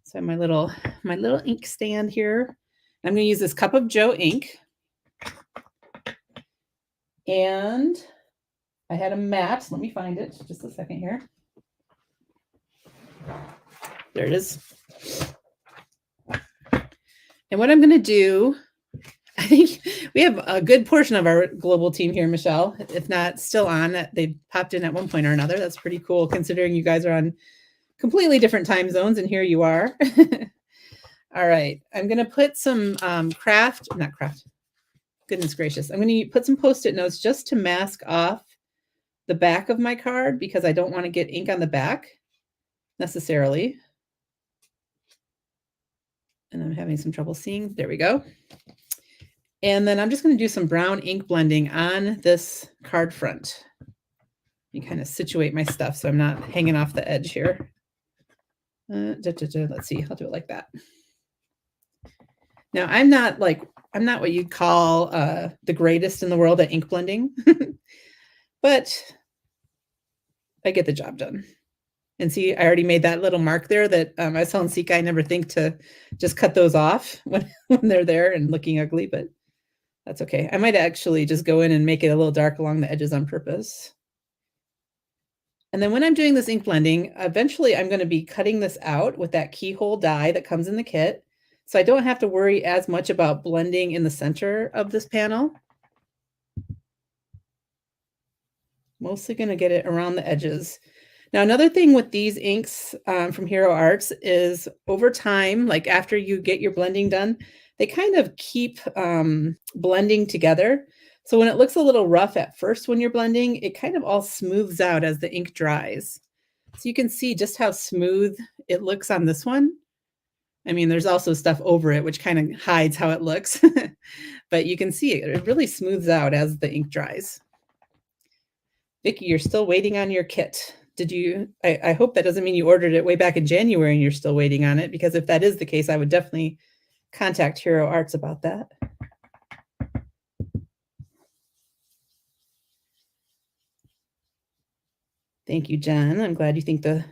So my little ink stand here. I'm going to use this Cup of Joe ink. And I had a mat. Let me find it just a second here. There it is. And what I'm going to do, I think we have a good portion of our global team here, Michelle, if not still on. They popped in at one point or another. That's pretty cool considering you guys are on completely different time zones, and here you are. All right, I'm going to put some goodness gracious. I'm going to put some Post-it notes just to mask off the back of my card because I don't want to get ink on the back necessarily. And I'm having some trouble seeing. There we go. And then I'm just going to do some brown ink blending on this card front. You kind of situate my stuff so I'm not hanging off the edge here. Let's see, I'll do it like that. Now, I'm not what you'd call the greatest in the world at ink blending, but I get the job done. And see, I already made that little mark there that I was telling Seeka I never think to just cut those off when they're there and looking ugly, but that's okay. I might actually just go in and make it a little dark along the edges on purpose. And then when I'm doing this ink blending, eventually I'm going to be cutting this out with that keyhole die that comes in the kit. So I don't have to worry as much about blending in the center of this panel. Mostly going to get it around the edges. Now, another thing with these inks from Hero Arts is over time, like after you get your blending done, they kind of keep blending together. So when it looks a little rough at first when you're blending, it kind of all smooths out as the ink dries. So you can see just how smooth it looks on this one. I mean, there's also stuff over it, which kind of hides how it looks, but you can see it really smooths out as the ink dries. Vicki, you're still waiting on your kit. Did you, I hope that doesn't mean you ordered it way back in January and you're still waiting on it, because if that is the case, I would definitely contact Hero Arts about that. Thank you, Jen. I'm glad you think the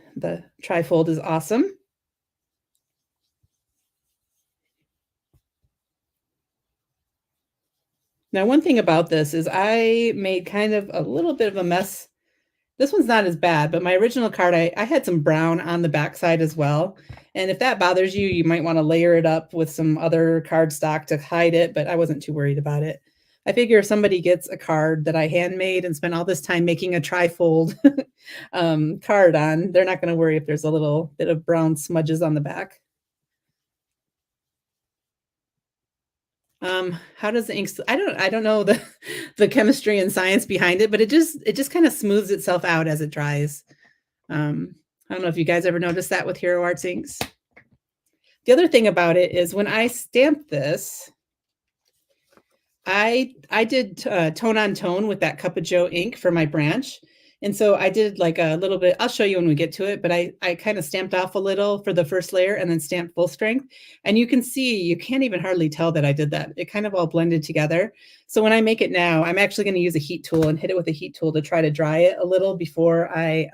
trifold is awesome. Now, one thing about this is I made kind of a little bit of a mess. This one's not as bad, but my original card, I had some brown on the backside as well. And if that bothers you, you might want to layer it up with some other cardstock to hide it, but I wasn't too worried about it. I figure if somebody gets a card that I handmade and spent all this time making a trifold card on, they're not going to worry if there's a little bit of brown smudges on the back. How does the ink, I don't know the chemistry and science behind it, but it just kind of smooths itself out as it dries. I don't know if you guys ever noticed that with Hero Arts inks. The other thing about it is when I stamped this, I did tone on tone with that Cup of Joe ink for my branch. And so I did like a little bit, I'll show you when we get to it, but I kind of stamped off a little for the first layer and then stamped full strength. And you can see, you can't even hardly tell that I did that. It kind of all blended together. So when I make it now, I'm actually going to use a heat tool and hit it with a heat tool to try to dry it a little before I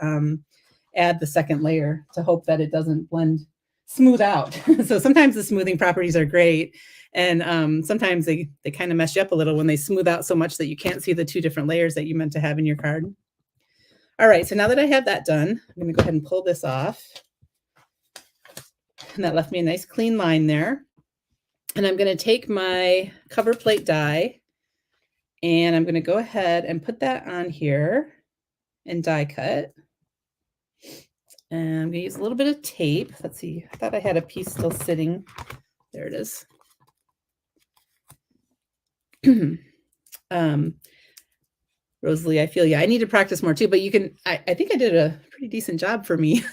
add the second layer, to hope that it doesn't blend smooth out. So sometimes the smoothing properties are great. And sometimes they kind of mess you up a little when they smooth out so much that you can't see the two different layers that you meant to have in your card. All right, so now that I have that done, I'm going to go ahead and pull this off. And that left me a nice clean line there. And I'm going to take my cover plate die and I'm going to go ahead and put that on here and die cut. And I'm going to use a little bit of tape. Let's see, I thought I had a piece still sitting. There it is. Rosalie, I feel you. I need to practice more too, but you can, I think I did a pretty decent job for me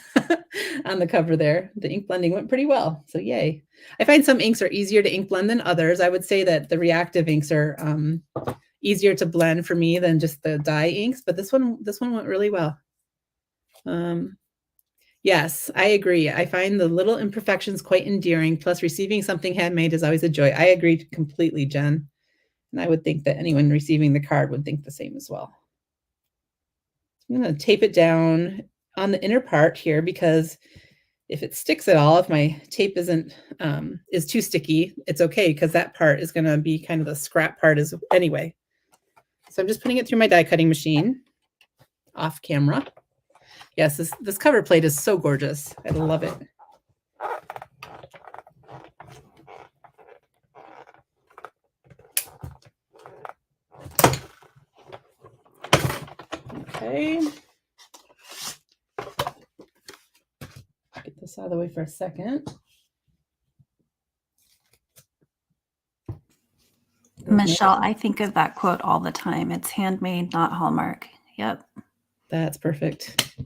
on the cover there. The ink blending went pretty well, so yay. I find some inks are easier to ink blend than others. I would say that the reactive inks are easier to blend for me than just the dye inks, but this one went really well. Yes, I agree. I find the little imperfections quite endearing, plus receiving something handmade is always a joy. I agree completely, Jen. And I would think that anyone receiving the card would think the same as well. I'm going to tape it down on the inner part here, because if it sticks at all, if my tape isn't is too sticky, it's okay, because that part is going to be kind of the scrap part anyway. So I'm just putting it through my die cutting machine off camera. Yes, this cover plate is so gorgeous. I love it. Okay. Get this out of the way for a second. Michelle, I think of that quote all the time. It's handmade, not Hallmark. Yep. That's perfect.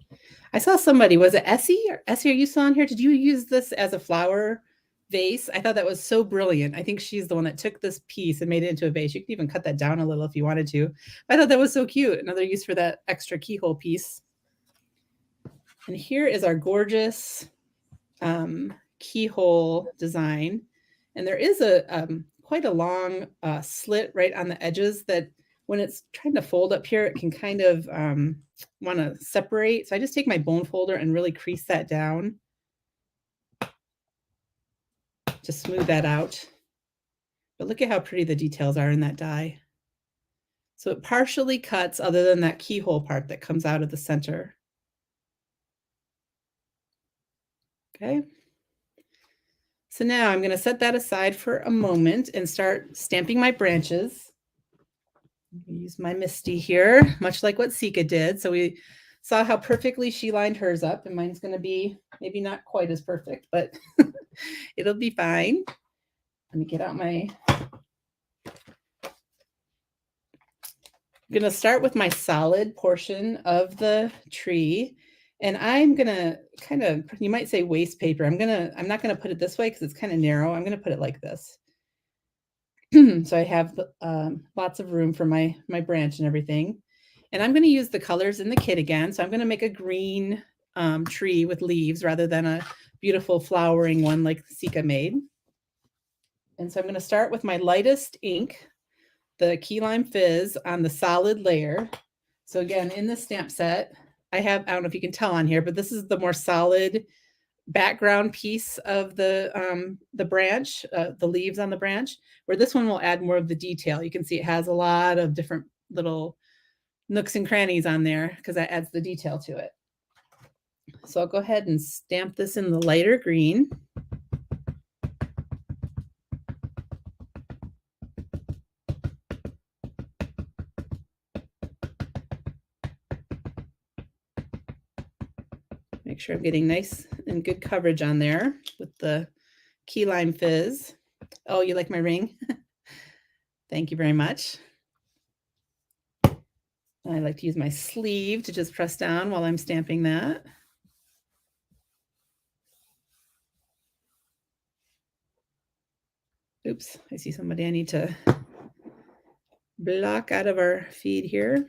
I saw somebody, was it Essie? Essie, are you still on here? Did you use this as a flower vase? I thought that was so brilliant. I think she's the one that took this piece and made it into a vase. You could even cut that down a little if you wanted to. I thought that was so cute. Another use for that extra keyhole piece. And here is our gorgeous keyhole design. And there is a quite a long slit right on the edges that when it's trying to fold up here, it can kind of want to separate. So I just take my bone folder and really crease that down to smooth that out. But look at how pretty the details are in that die. So it partially cuts, other than that keyhole part that comes out of the center. Okay. So now I'm going to set that aside for a moment and start stamping my branches. Use my Misty here, much like what Seeka did. So we saw how perfectly she lined hers up, and mine's going to be maybe not quite as perfect, but it'll be fine. Let me get out my... I'm going to start with my solid portion of the tree, and I'm going to kind of, you might say waste paper. I'm not going to put it this way because it's kind of narrow. I'm going to put it like this. So I have lots of room for my branch and everything. And I'm going to use the colors in the kit again. So I'm going to make a green tree with leaves rather than a beautiful flowering one like Seeka made. And so I'm going to start with my lightest ink, the Key Lime Fizz, on the solid layer. So again, in the stamp set, I don't know if you can tell on here, but this is the more solid background piece of the branch, the leaves on the branch, where this one will add more of the detail. You can see it has a lot of different little nooks and crannies on there because that adds the detail to it. So I'll go ahead and stamp this in the lighter green. Make sure I'm getting nice and good coverage on there with the Key Lime Fizz. Oh, you like my ring? Thank you very much. I like to use my sleeve to just press down while I'm stamping that. Oops, I see somebody I need to block out of our feed here.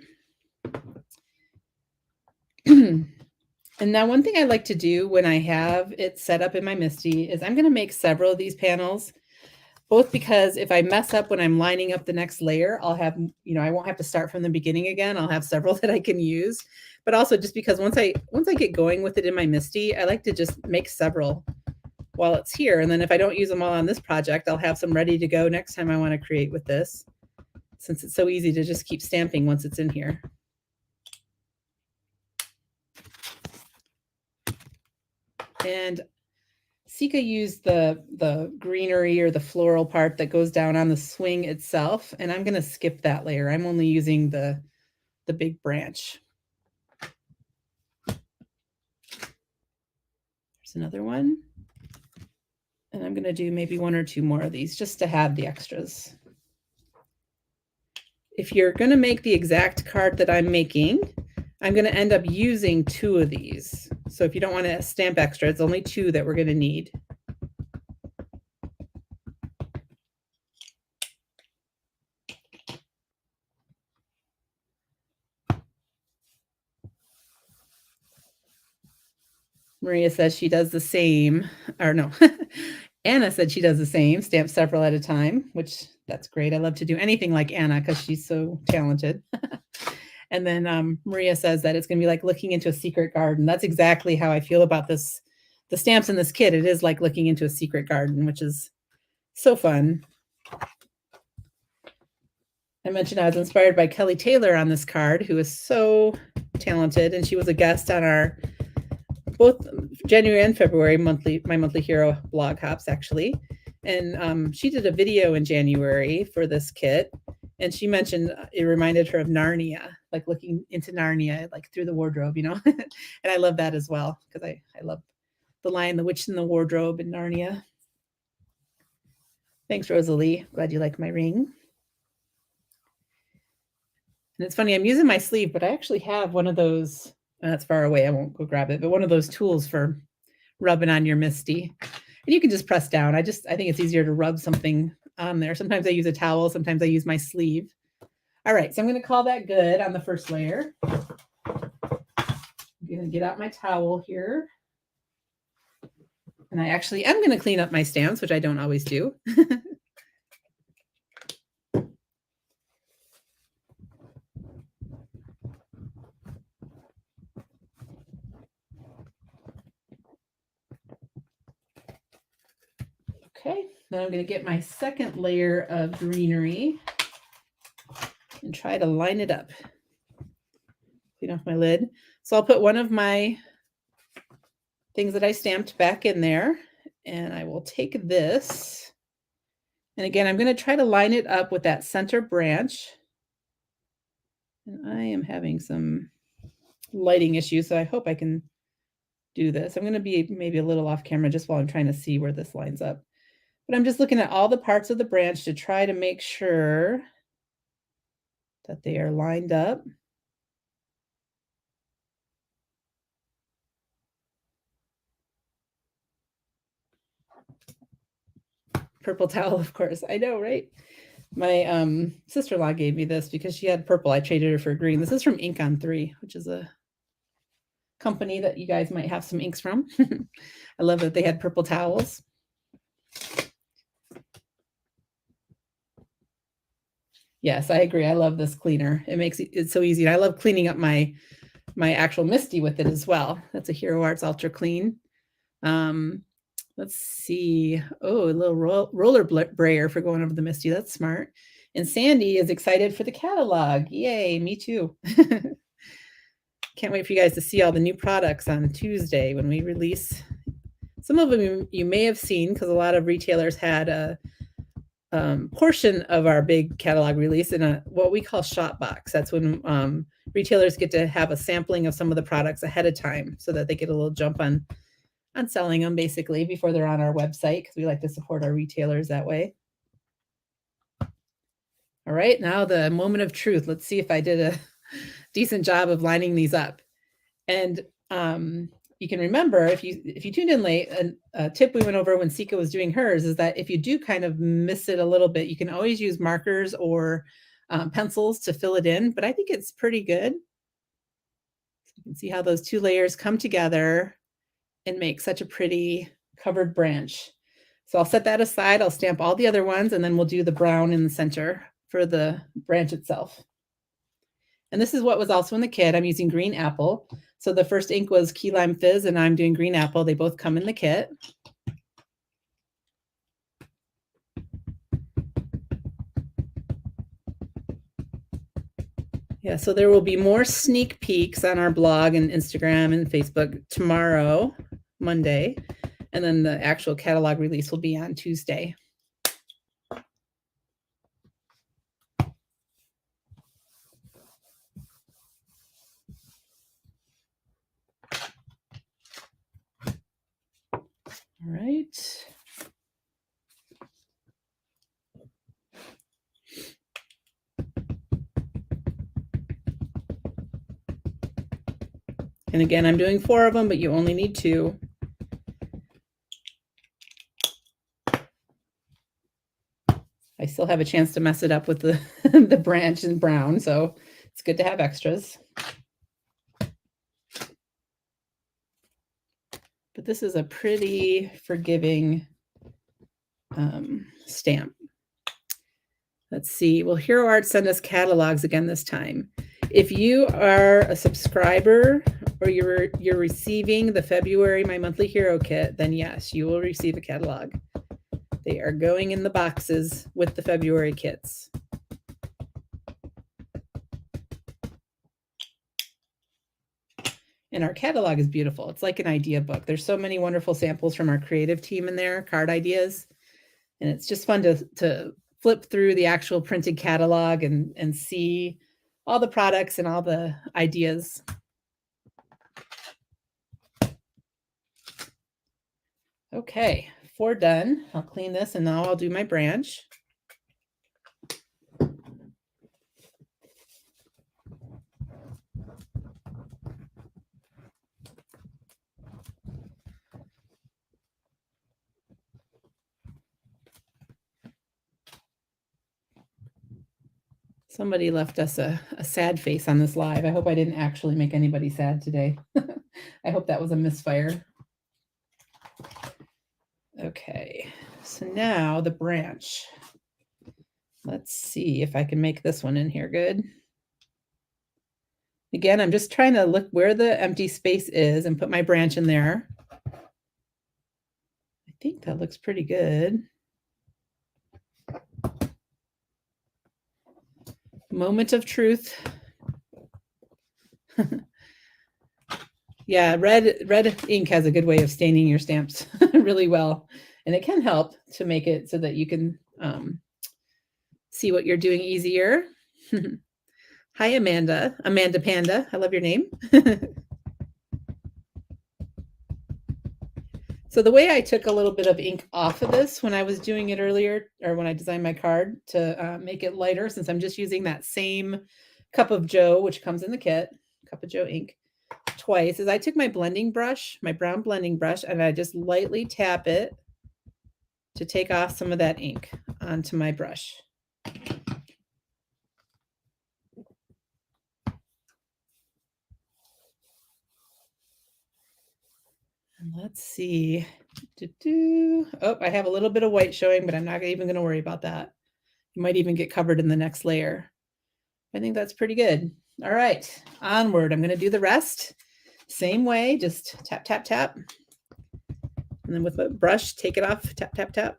And now one thing I like to do when I have it set up in my MISTI is I'm going to make several of these panels, both because if I mess up when I'm lining up the next layer, I'll have, I won't have to start from the beginning again. I'll have several that I can use, but also just because once I get going with it in my MISTI, I like to just make several while it's here. And then if I don't use them all on this project, I'll have some ready to go next time I want to create with this, since it's so easy to just keep stamping once it's in here. And Seeka used the greenery or the floral part that goes down on the swing itself, and I'm going to skip that layer. I'm only using the big branch. There's another one. And I'm going to do maybe one or two more of these just to have the extras. If you're going to make the exact card that I'm making, I'm going to end up using 2 of these. So if you don't want to stamp extra, it's only 2 that we're going to need. Maria says she does the same, or no, Anna said she does the same, stamp several at a time, which that's great. I love to do anything like Anna because she's so talented. And then Maria says that it's going to be like looking into a secret garden. That's exactly how I feel about this. The stamps in this kit, it is like looking into a secret garden, which is so fun. I mentioned I was inspired by Kelly Taylor on this card, who is so talented, and she was a guest on our both January and February my monthly hero blog hops, actually. And she did a video in January for this kit, and she mentioned it reminded her of Narnia, like looking into Narnia, like through the wardrobe, and I love that as well because I love The Lion, the Witch, and the Wardrobe in Narnia. Thanks, Rosalie. Glad you like my ring. And it's funny, I'm using my sleeve, but I actually have one of those. That's far away. I won't go grab it, but one of those tools for rubbing on your MISTI. And you can just press down. I think it's easier to rub something on there. Sometimes I use a towel. Sometimes I use my sleeve. All right, so I'm going to call that good on the first layer. I'm going to get out my towel here. And I actually am going to clean up my stamps, which I don't always do. Okay, then I'm going to get my second layer of greenery and try to line it up. Clean off my lid. So I'll put one of my things that I stamped back in there, and I will take this. And again, I'm going to try to line it up with that center branch. And I am having some lighting issue, so I hope I can do this. I'm going to be maybe a little off camera just while I'm trying to see where this lines up. But I'm just looking at all the parts of the branch to try to make sure that they are lined up. Purple towel, of course. I know, right? My sister-in-law gave me this because she had purple. I traded her for green. This is from Ink on 3, which is a company that you guys might have some inks from. I love that they had purple towels. Yes, I agree. I love this cleaner. It makes it so easy. And I love cleaning up my actual Misty with it as well. That's a Hero Arts Ultra Clean. Let's see. Oh, a little roller brayer for going over the Misty. That's smart. And Sandy is excited for the catalog. Yay, me too. Can't wait for you guys to see all the new products on Tuesday when we release. Some of them you may have seen because a lot of retailers had a portion of our big catalog release in a what we call shop box. That's when retailers get to have a sampling of some of the products ahead of time so that they get a little jump on selling them basically before they're on our website, because we like to support our retailers that way. All right, now the moment of truth. Let's see if I did a decent job of lining these up. And you can remember, if you tuned in late, a tip we went over when Seeka was doing hers is that if you do kind of miss it a little bit, you can always use markers or pencils to fill it in. But I think it's pretty good. So you can see how those two layers come together and make such a pretty covered branch. So I'll set that aside. I'll stamp all the other ones, and then we'll do the brown in the center for the branch itself. And this is what was also in the kit. I'm using green apple. So the first ink was Key Lime Fizz, and I'm doing green apple. They both come in the kit. Yeah, so there will be more sneak peeks on our blog and Instagram and Facebook tomorrow, Monday, and then the actual catalog release will be on Tuesday. All right. And again, I'm doing 4 of them, but you only need 2. I still have a chance to mess it up with the, the branch in brown, so it's good to have extras. But this is a pretty forgiving stamp. Let's see. Will Hero Arts send us catalogs again this time? If you are a subscriber or you're receiving the February My Monthly Hero Kit, then yes, you will receive a catalog. They are going in the boxes with the February kits. And our catalog is beautiful. It's like an idea book. There's so many wonderful samples from our creative team in there, card ideas. And it's just fun to flip through the actual printed catalog and see all the products and all the ideas. Okay, 4 done. I'll clean this and now I'll do my branch. Somebody left us a sad face on this live. I hope I didn't actually make anybody sad today. I hope that was a misfire. Okay, so now the branch. Let's see if I can make this one in here good. Again, I'm just trying to look where the empty space is and put my branch in there. I think that looks pretty good. Moment of truth. Yeah, red ink has a good way of staining your stamps really well. And it can help to make it so that you can see what you're doing easier. Hi, Amanda. Amanda Panda. I love your name. So the way I took a little bit of ink off of this when I was doing it earlier, or when I designed my card to make it lighter, since I'm just using that same Cup of Joe, which comes in the kit, Cup of Joe ink, twice, is I took my blending brush, my brown blending brush, and I just lightly tap it to take off some of that ink onto my brush. And let's see. Oh, I have a little bit of white showing, but I'm not even going to worry about that. You might even get covered in the next layer. I think that's pretty good. All right, onward. I'm going to do the rest. Same way, just tap, tap, tap. And then with a brush, take it off, tap, tap, tap.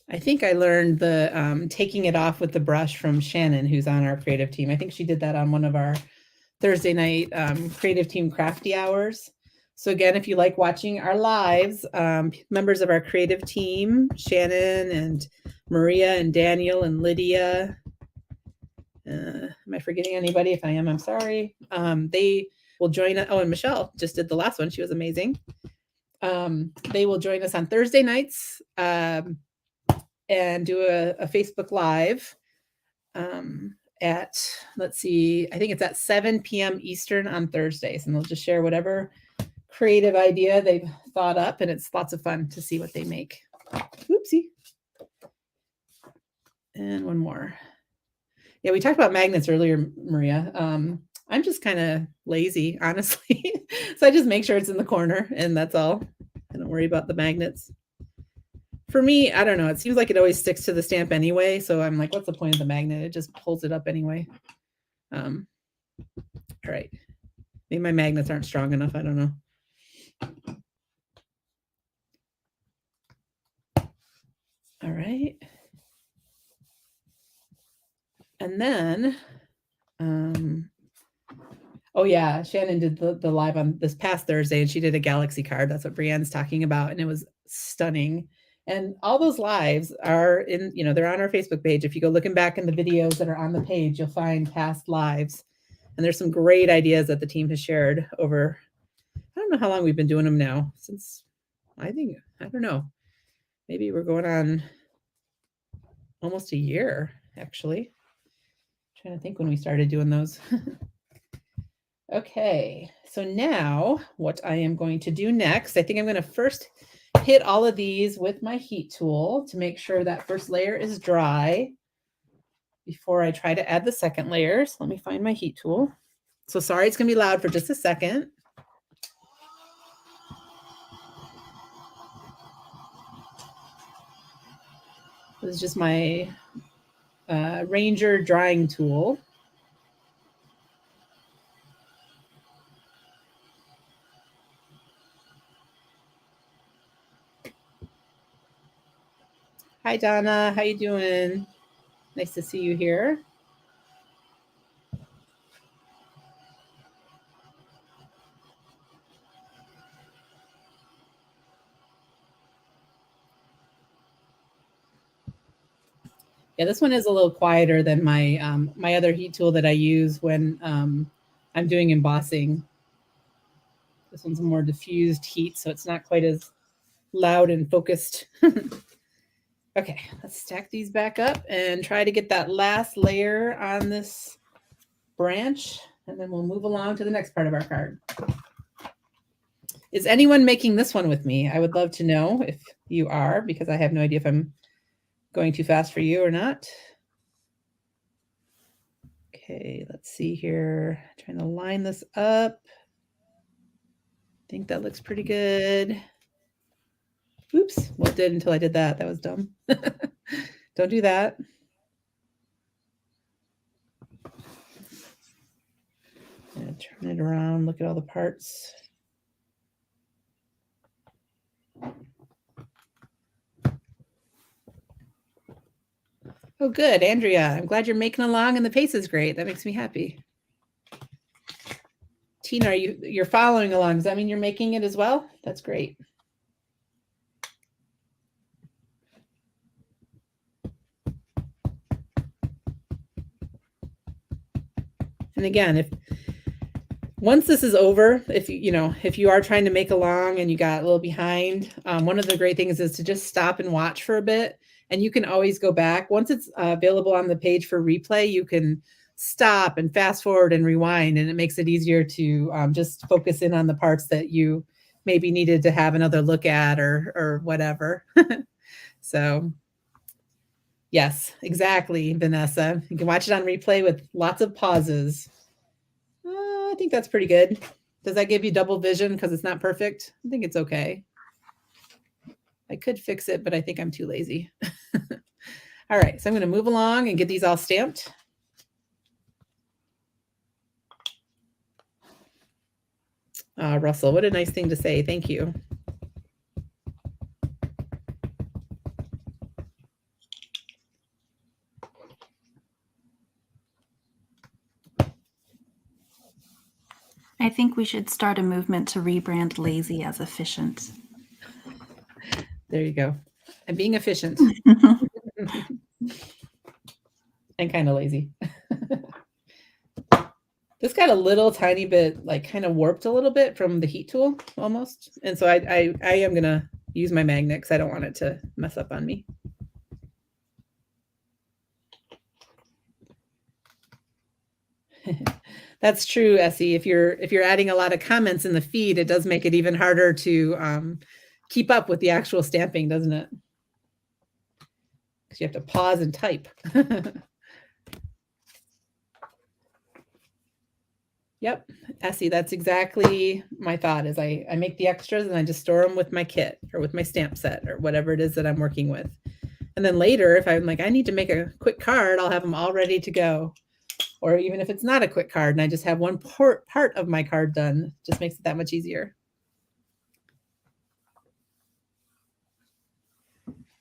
I think I learned the taking it off with the brush from Shannon, who's on our creative team. I think she did that on one of our Thursday night creative team crafty hours. So again, if you like watching our lives, members of our creative team, Shannon and Maria and Daniel and Lydia, am I forgetting anybody? If I am, I'm sorry. They will join us. Oh, and Michelle just did the last one. She was amazing. They will join us on Thursday nights and do a Facebook Live at, let's see, I think it's at 7 p.m. Eastern on Thursdays. And they'll just share whatever creative idea they've thought up. And it's lots of fun to see what they make. Oopsie. And one more. Yeah, we talked about magnets earlier, Maria. I'm just kind of lazy, honestly. So I just make sure it's in the corner and that's all. I don't worry about the magnets. For me, I don't know. It seems like it always sticks to the stamp anyway. So I'm like, what's the point of the magnet? It just pulls it up anyway. All right. Maybe my magnets aren't strong enough. I don't know. All right. And then, oh yeah, Shannon did the live on this past Thursday and she did a galaxy card. That's what Brienne's talking about. And it was stunning. And all those lives are in, they're on our Facebook page. If you go looking back in the videos that are on the page, you'll find past lives. And there's some great ideas that the team has shared over, I don't know how long we've been doing them now, since I don't know, maybe we're going on almost a year, actually. I'm trying to think when we started doing those. Okay, so now what I am going to do next, I think I'm going to first hit all of these with my heat tool to make sure that first layer is dry before I try to add the second layer. So let me find my heat tool. So sorry, it's going to be loud for just a second. This is just my Ranger drying tool. Hi, Donna. How you doing? Nice to see you here. Yeah, this one is a little quieter than my my other heat tool that I use when I'm doing embossing. This one's a more diffused heat, so it's not quite as loud and focused. Okay, let's stack these back up and try to get that last layer on this branch, and then we'll move along to the next part of our card. Is anyone making this one with me? I would love to know if you are, because I have no idea if I'm going too fast for you or not. Okay, let's see here. Trying to line this up. I think that looks pretty good. Oops, well, it did until I did that. That was dumb. Don't do that. Turn it around, look at all the parts. Oh, good, Andrea. I'm glad you're making along and the pace is great. That makes me happy. Tina, you're following along. Does that mean you're making it as well? That's great. And again, once this is over, if you are trying to make along and you got a little behind, one of the great things is to just stop and watch for a bit. And you can always go back. Once it's available on the page for replay, you can stop and fast forward and rewind, and it makes it easier to just focus in on the parts that you maybe needed to have another look at or whatever. So yes, exactly, Vanessa. You can watch it on replay with lots of pauses. I think that's pretty good. Does that give you double vision because it's not perfect? I think it's okay. I could fix it, but I think I'm too lazy. All right, so I'm going to move along and get these all stamped. Russell, what a nice thing to say. Thank you. I think we should start a movement to rebrand lazy as efficient. There you go. I'm being efficient. And kind of lazy. This got a little tiny bit, like kind of warped a little bit from the heat tool almost. And so I am going to use my magnet because I don't want it to mess up on me. That's true, Essie. If you're adding a lot of comments in the feed, it does make it even harder to keep up with the actual stamping, doesn't it? Because you have to pause and type. Yep, Essie, that's exactly my thought. Is I make the extras and I just store them with my kit or with my stamp set or whatever it is that I'm working with. And then later, if I'm like, I need to make a quick card, I'll have them all ready to go. Or even if it's not a quick card and I just have one part of my card done, just makes it that much easier.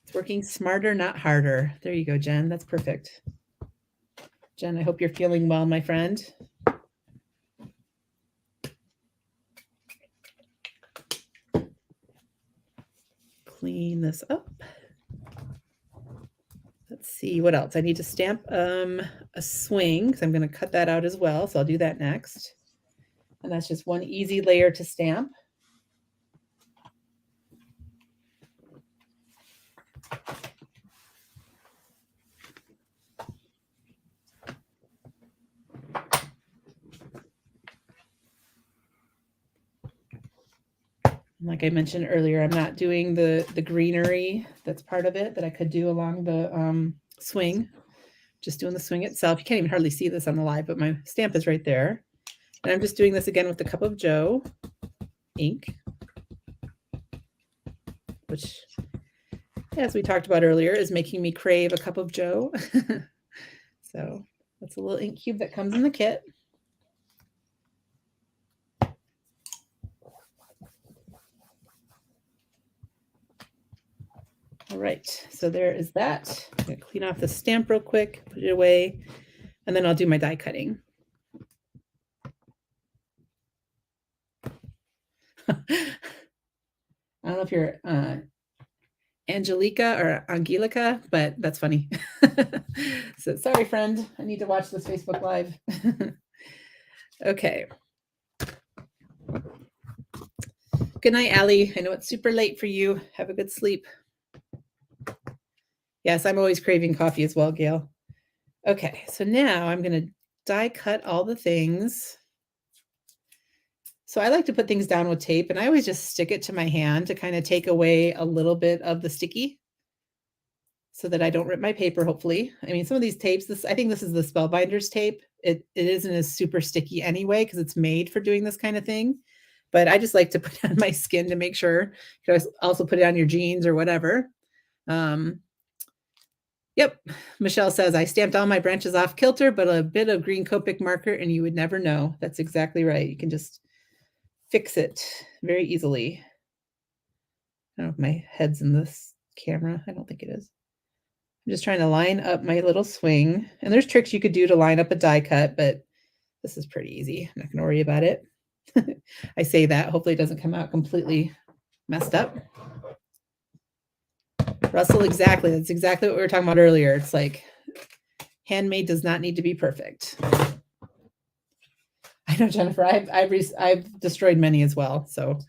It's working smarter, not harder. There you go, Jen. That's perfect. Jen, I hope you're feeling well, my friend. Clean this up. Let's see what else. I need to stamp a swing because I'm going to cut that out as well. So I'll do that next. And that's just one easy layer to stamp. Like I mentioned earlier, I'm not doing the greenery that's part of it that I could do along the swing. Just doing the swing itself. You can't even hardly see this on the live, but my stamp is right there. And I'm just doing this again with the Cup of Joe ink, which, as we talked about earlier, is making me crave a Cup of Joe. So that's a little ink cube that comes in the kit. All right, so there is that. I'm going to clean off the stamp real quick, put it away, and then I'll do my die cutting. I don't know if you're Angelica or Angelica, but that's funny. So sorry, friend. I need to watch this Facebook Live. Okay. Good night, Allie. I know it's super late for you. Have a good sleep. Yes, I'm always craving coffee as well, Gail. Okay, so now I'm going to die cut all the things. So I like to put things down with tape, and I always just stick it to my hand to kind of take away a little bit of the sticky so that I don't rip my paper, hopefully. I mean, some of these tapes, I think this is the Spellbinders tape. It isn't as super sticky anyway because it's made for doing this kind of thing. But I just like to put it on my skin to make sure. You can also put it on your jeans or whatever. Yep, Michelle says, I stamped all my branches off kilter, but a bit of green Copic marker and you would never know. That's exactly right. You can just fix it very easily. I don't know if my head's in this camera. I don't think it is. I'm just trying to line up my little swing. And there's tricks you could do to line up a die cut, but this is pretty easy. I'm not going to worry about it. I say that, hopefully it doesn't come out completely messed up. Russell, exactly. That's exactly what we were talking about earlier. It's like handmade does not need to be perfect. I know, Jennifer, I've destroyed many as well. So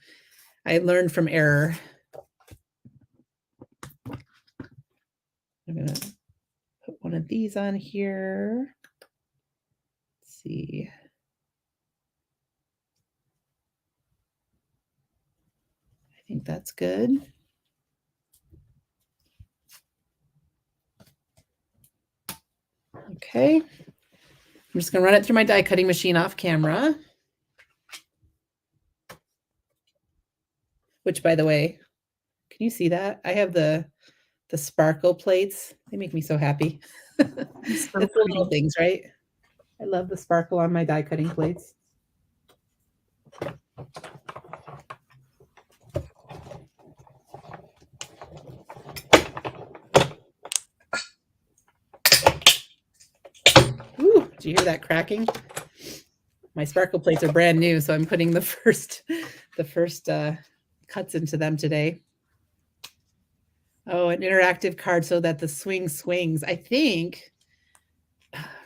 I learned from error. I'm going to put one of these on here. Let's see. I think that's good. Okay. I'm just going to run it through my die cutting machine off camera. Which, by the way, can you see that? I have the sparkle plates. They make me so happy. It's the little things, right? I love the sparkle on my die cutting plates. Ooh, did you hear that cracking? My sparkle plates are brand new, so I'm putting the first cuts into them today. Oh, an interactive card so that the swing swings. I think,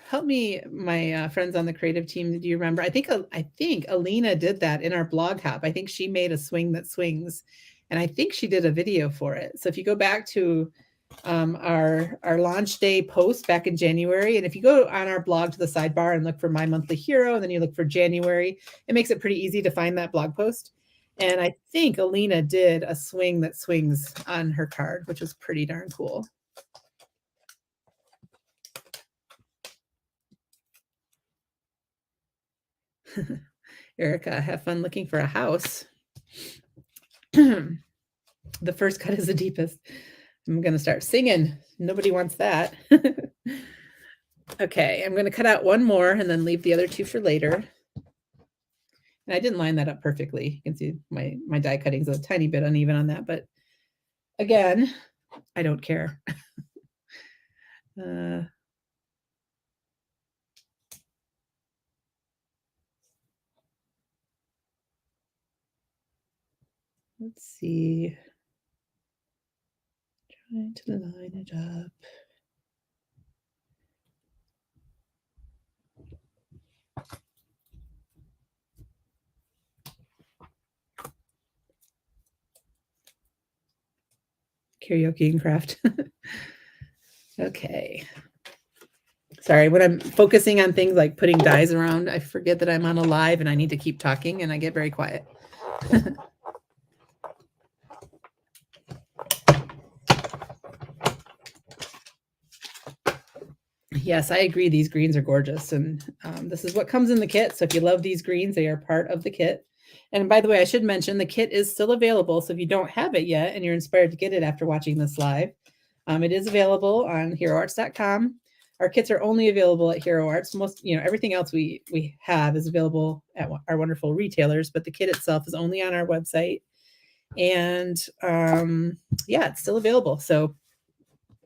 help me, my friends on the creative team. Do you remember? I think Alina did that in our blog hop. I think she made a swing that swings, and I think she did a video for it. So if you go back to our launch day post back in January, and if you go on our blog to the sidebar and look for My Monthly Hero, and then you look for January, it makes it pretty easy to find that blog post. And I think Alina did a swing that swings on her card, which was pretty darn cool. Erica, have fun looking for a house. The first cut is the deepest. I'm going to start singing. Nobody wants that. Okay, I'm going to cut out one more and then leave the other two for later. And I didn't line that up perfectly. You can see my die cutting is a tiny bit uneven on that, but again, I don't care. Let's see. Trying to line it up. Karaoke and craft. Okay. Sorry, when I'm focusing on things like putting dies around, I forget that I'm on a live and I need to keep talking, and I get very quiet. Yes, I agree. These greens are gorgeous, and this is what comes in the kit. So if you love these greens, they are part of the kit. And by the way, I should mention the kit is still available. So if you don't have it yet and you're inspired to get it after watching this live, it is available on heroarts.com. Our kits are only available at Hero Arts. Most, everything else we have is available at our wonderful retailers, but the kit itself is only on our website. And yeah, it's still available. So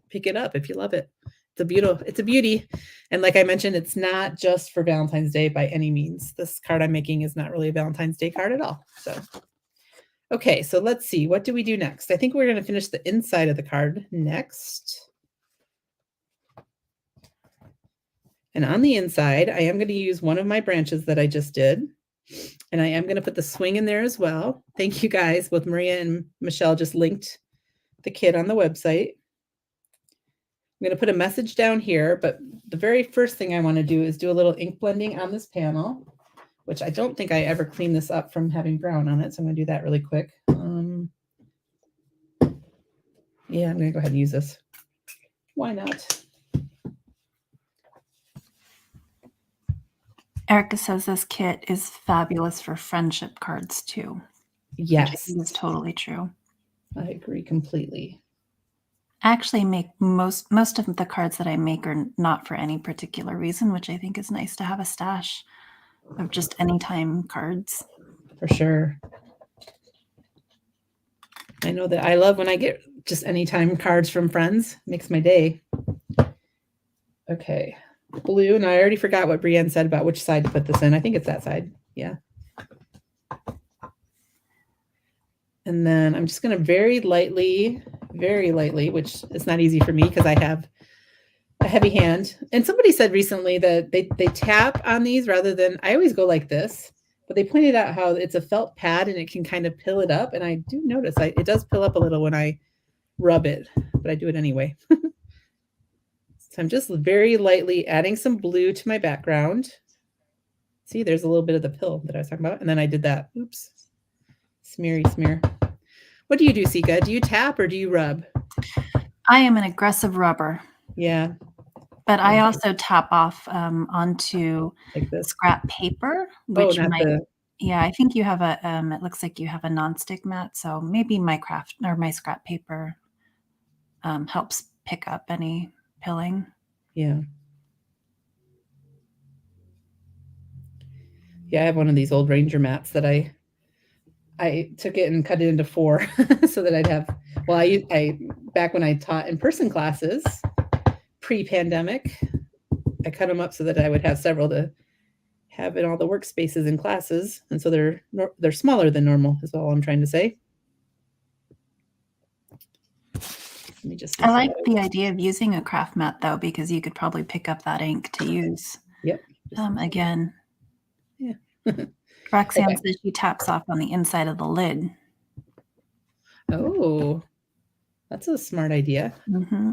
pick it up if you love it. It's a beauty. And like I mentioned, it's not just for Valentine's Day by any means. This card I'm making is not really a Valentine's Day card at all. So, okay, so let's see. What do we do next? I think we're going to finish the inside of the card next. And on the inside, I am going to use one of my branches that I just did. And I am going to put the swing in there as well. Thank you guys. Both Maria and Michelle just linked the kit on the website. I'm going to put a message down here, but the very first thing I want to do is do a little ink blending on this panel, which I don't think I ever cleaned this up from having brown on it. So I'm going to do that really quick. Yeah, I'm going to go ahead and use this. Why not? Erica says this kit is fabulous for friendship cards too. Yes. Which I think is totally true. I agree completely. I actually make most of the cards that I make are not for any particular reason, which I think is nice to have a stash of just anytime cards. For sure. I know that I love when I get just anytime cards from friends. It makes my day. Okay. Blue, and I already forgot what Brienne said about which side to put this in. I think it's that side. Yeah. And then I'm just going to very lightly, which is not easy for me because I have a heavy hand. And somebody said recently that they tap on these rather than, I always go like this, but they pointed out how it's a felt pad and it can kind of pill it up. And I do notice it does pill up a little when I rub it, but I do it anyway. So I'm just very lightly adding some blue to my background. See, there's a little bit of the pill that I was talking about. And then I did that. Oops. Smeary smear. What do you do, Seeka? Do you tap or do you rub? I am an aggressive rubber. Yeah. But I also tap off onto like this scrap paper, which yeah, I think you have a, it looks like you have a nonstick mat. So maybe my craft or my scrap paper helps pick up any pilling. Yeah. Yeah, I have one of these old Ranger mats that I took it and cut it into 4 so that I'd have, well, I back when I taught in-person classes, pre-pandemic, I cut them up so that I would have several to have in all the workspaces in classes. And so they're smaller than normal is all I'm trying to say. Let me just, I like the idea of using a craft mat though, because you could probably pick up that ink to use. Yep. Again. Yeah. Roxanne says she taps off on the inside of the lid. Oh, that's a smart idea.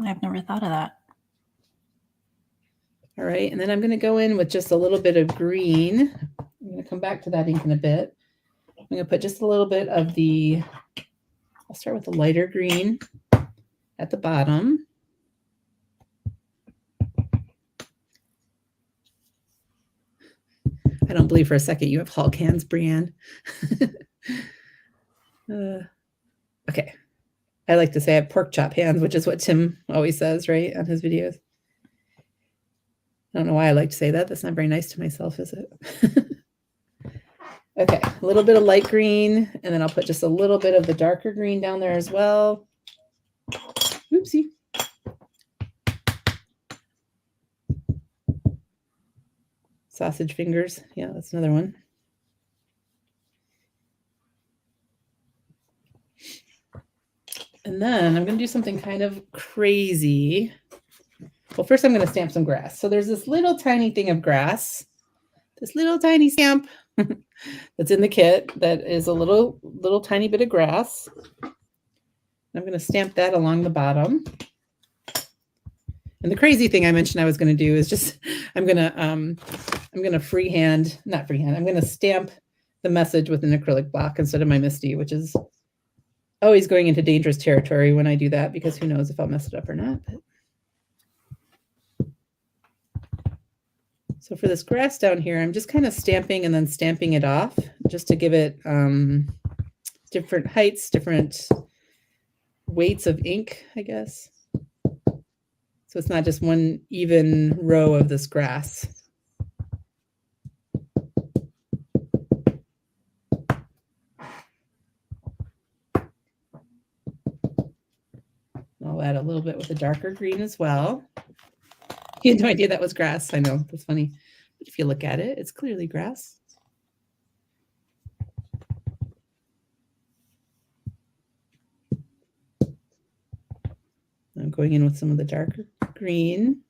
I've never thought of that. All right, and then I'm going to go in with just a little bit of green. I'm going to come back to that ink in a bit. I'm going to put just a little bit of I'll start with the lighter green at the bottom. I don't believe for a second you have Hulk hands, Brienne. Okay. I like to say I have pork chop hands, which is what Tim always says, right, on his videos. I don't know why I like to say that. That's not very nice to myself, is it? Okay, a little bit of light green, and then I'll put just a little bit of the darker green down there as well. Oopsie. Sausage fingers. Yeah, that's another one. And then I'm going to do something kind of crazy. Well, first I'm going to stamp some grass. So there's this little tiny thing of grass, this little tiny stamp that's in the kit that is a little tiny bit of grass. I'm going to stamp that along the bottom. And the crazy thing I mentioned I was going to do is just, I'm going to freehand, not freehand, I'm going to stamp the message with an acrylic block instead of my MISTI, which is always going into dangerous territory when I do that because who knows if I'll mess it up or not. But. So for this grass down here, I'm just kind of stamping and then stamping it off just to give it different heights, different weights of ink, I guess. So it's not just one even row of this grass. I'll add a little bit with a darker green as well. You had no idea that was grass. I know, that's funny. But if you look at it, it's clearly grass. I'm going in with some of the darker green.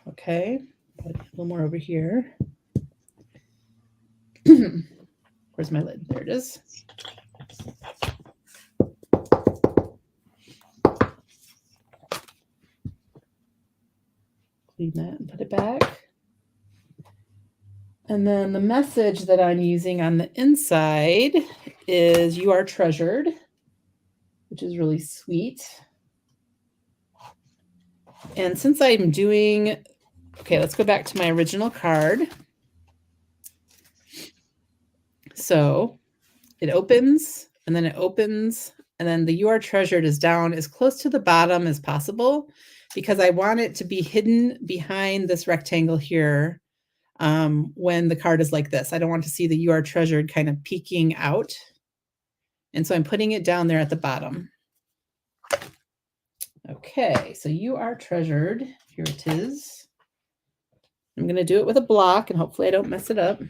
Okay, a little more over here. Where's my lid? There it is. Clean that and put it back. And then the message that I'm using on the inside is "You are treasured," which is really sweet. And since I'm doing, okay, let's go back to my original card. So it opens, and then it opens, and then the "You are treasured" is down as close to the bottom as possible because I want it to be hidden behind this rectangle here when the card is like this. I don't want to see the "You are treasured" kind of peeking out. And so I'm putting it down there at the bottom. Okay, so you are treasured. Here it is. I'm going to do it with a block, and hopefully I don't mess it up.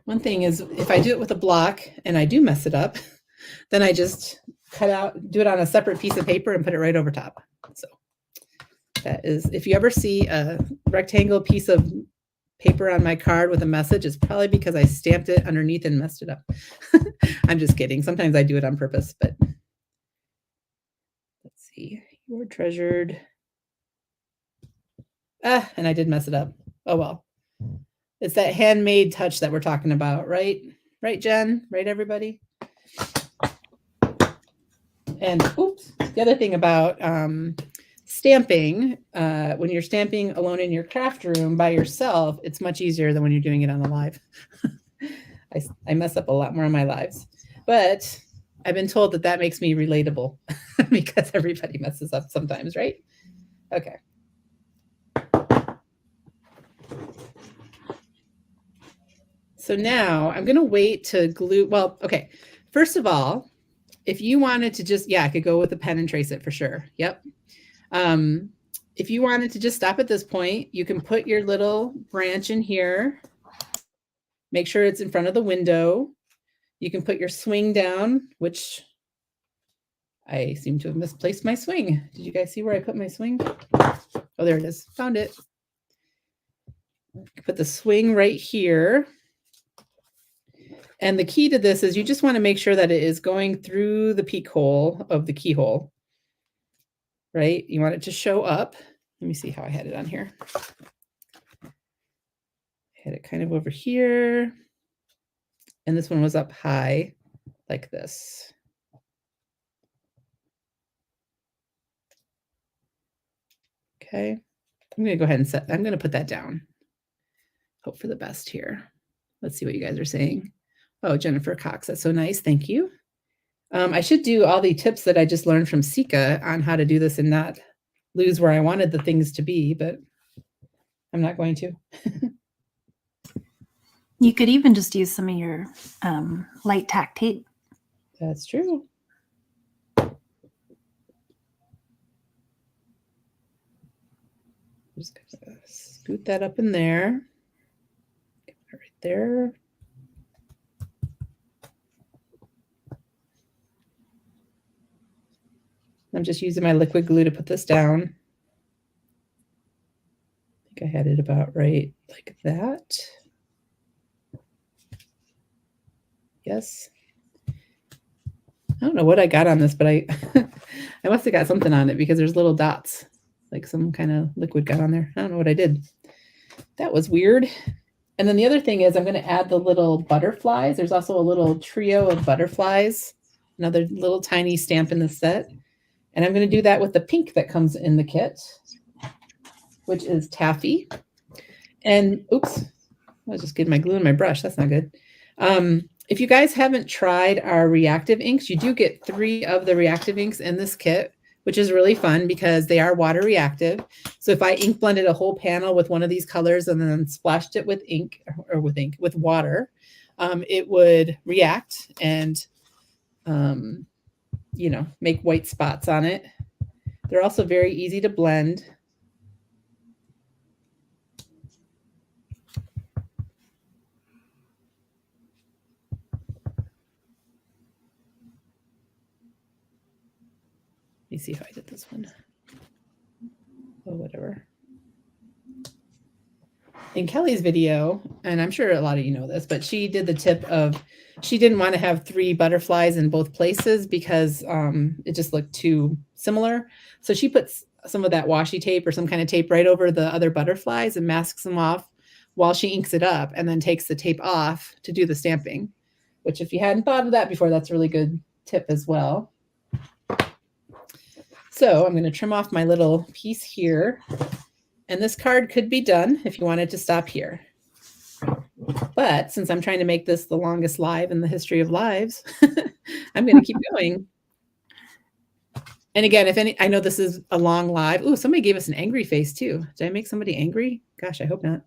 One thing is, if I do it with a block and I do mess it up, then I just do it on a separate piece of paper and put it right over top. So that is, if you ever see a rectangle piece of paper on my card with a message, it's probably because I stamped it underneath and messed it up. I'm just kidding. Sometimes I do it on purpose, but let's see. You're treasured. And I did mess it up. Oh, well. It's that handmade touch that we're talking about, right? Right, Jen? Right, everybody? And oops, the other thing about stamping, when you're stamping alone in your craft room by yourself, it's much easier than when you're doing it on the live. I mess up a lot more on my lives, but I've been told that that makes me relatable because everybody messes up sometimes, right? Okay. So now I'm going to wait to glue. Well, okay. First of all, if you wanted to just, I could go with a pen and trace it for sure. Yep. If you wanted to just stop at this point, you can put your little branch in here. Make sure it's in front of the window. You can put your swing down, which I seem to have misplaced my swing. Did you guys see where I put my swing? Oh, there it is. Found it. Put the swing right here. And the key to this is you just want to make sure that it is going through the peek hole of the keyhole, right? You want it to show up. Let me see how I had it on here. I had it kind of over here. And this one was up high like this. Okay. I'm going to go ahead and I'm going to put that down. Hope for the best here. Let's see what you guys are saying. Oh, Jennifer Cox, that's so nice. Thank you. I should do all the tips that I just learned from Seeka on how to do this and not lose where I wanted the things to be, but I'm not going to. You could even just use some of your light tack tape. That's true. Just gonna scoot that up in there. Get it right there. I'm just using my liquid glue to put this down. I think I had it about right like that. Yes. I don't know what I got on this, but I must have got something on it because there's little dots, like some kind of liquid got on there. I don't know what I did. That was weird. And then the other thing is I'm going to add the little butterflies. There's also a little trio of butterflies, another little tiny stamp in the set. And I'm going to do that with the pink that comes in the kit, which is taffy. And oops, I was just getting my glue in my brush. That's not good. If you guys haven't tried our reactive inks, you do get 3 of the reactive inks in this kit, which is really fun because they are water reactive. So if I ink blended a whole panel with one of these colors and then splashed it with ink or with water, it would react and you know, make white spots on it. They're also very easy to blend. Let me see if I did this one. Oh, whatever. In Kelly's video, and I'm sure a lot of you know this, but she did the tip of, she didn't want to have 3 butterflies in both places because it just looked too similar. So she puts some of that washi tape or some kind of tape right over the other butterflies and masks them off while she inks it up and then takes the tape off to do the stamping, which if you hadn't thought of that before, that's a really good tip as well. So I'm going to trim off my little piece here. And this card could be done if you wanted to stop here. But since I'm trying to make this the longest live in the history of lives, I'm going to keep going. And again, if any, I know this is a long live. Ooh, somebody gave us an angry face too. Did I make somebody angry? Gosh, I hope not.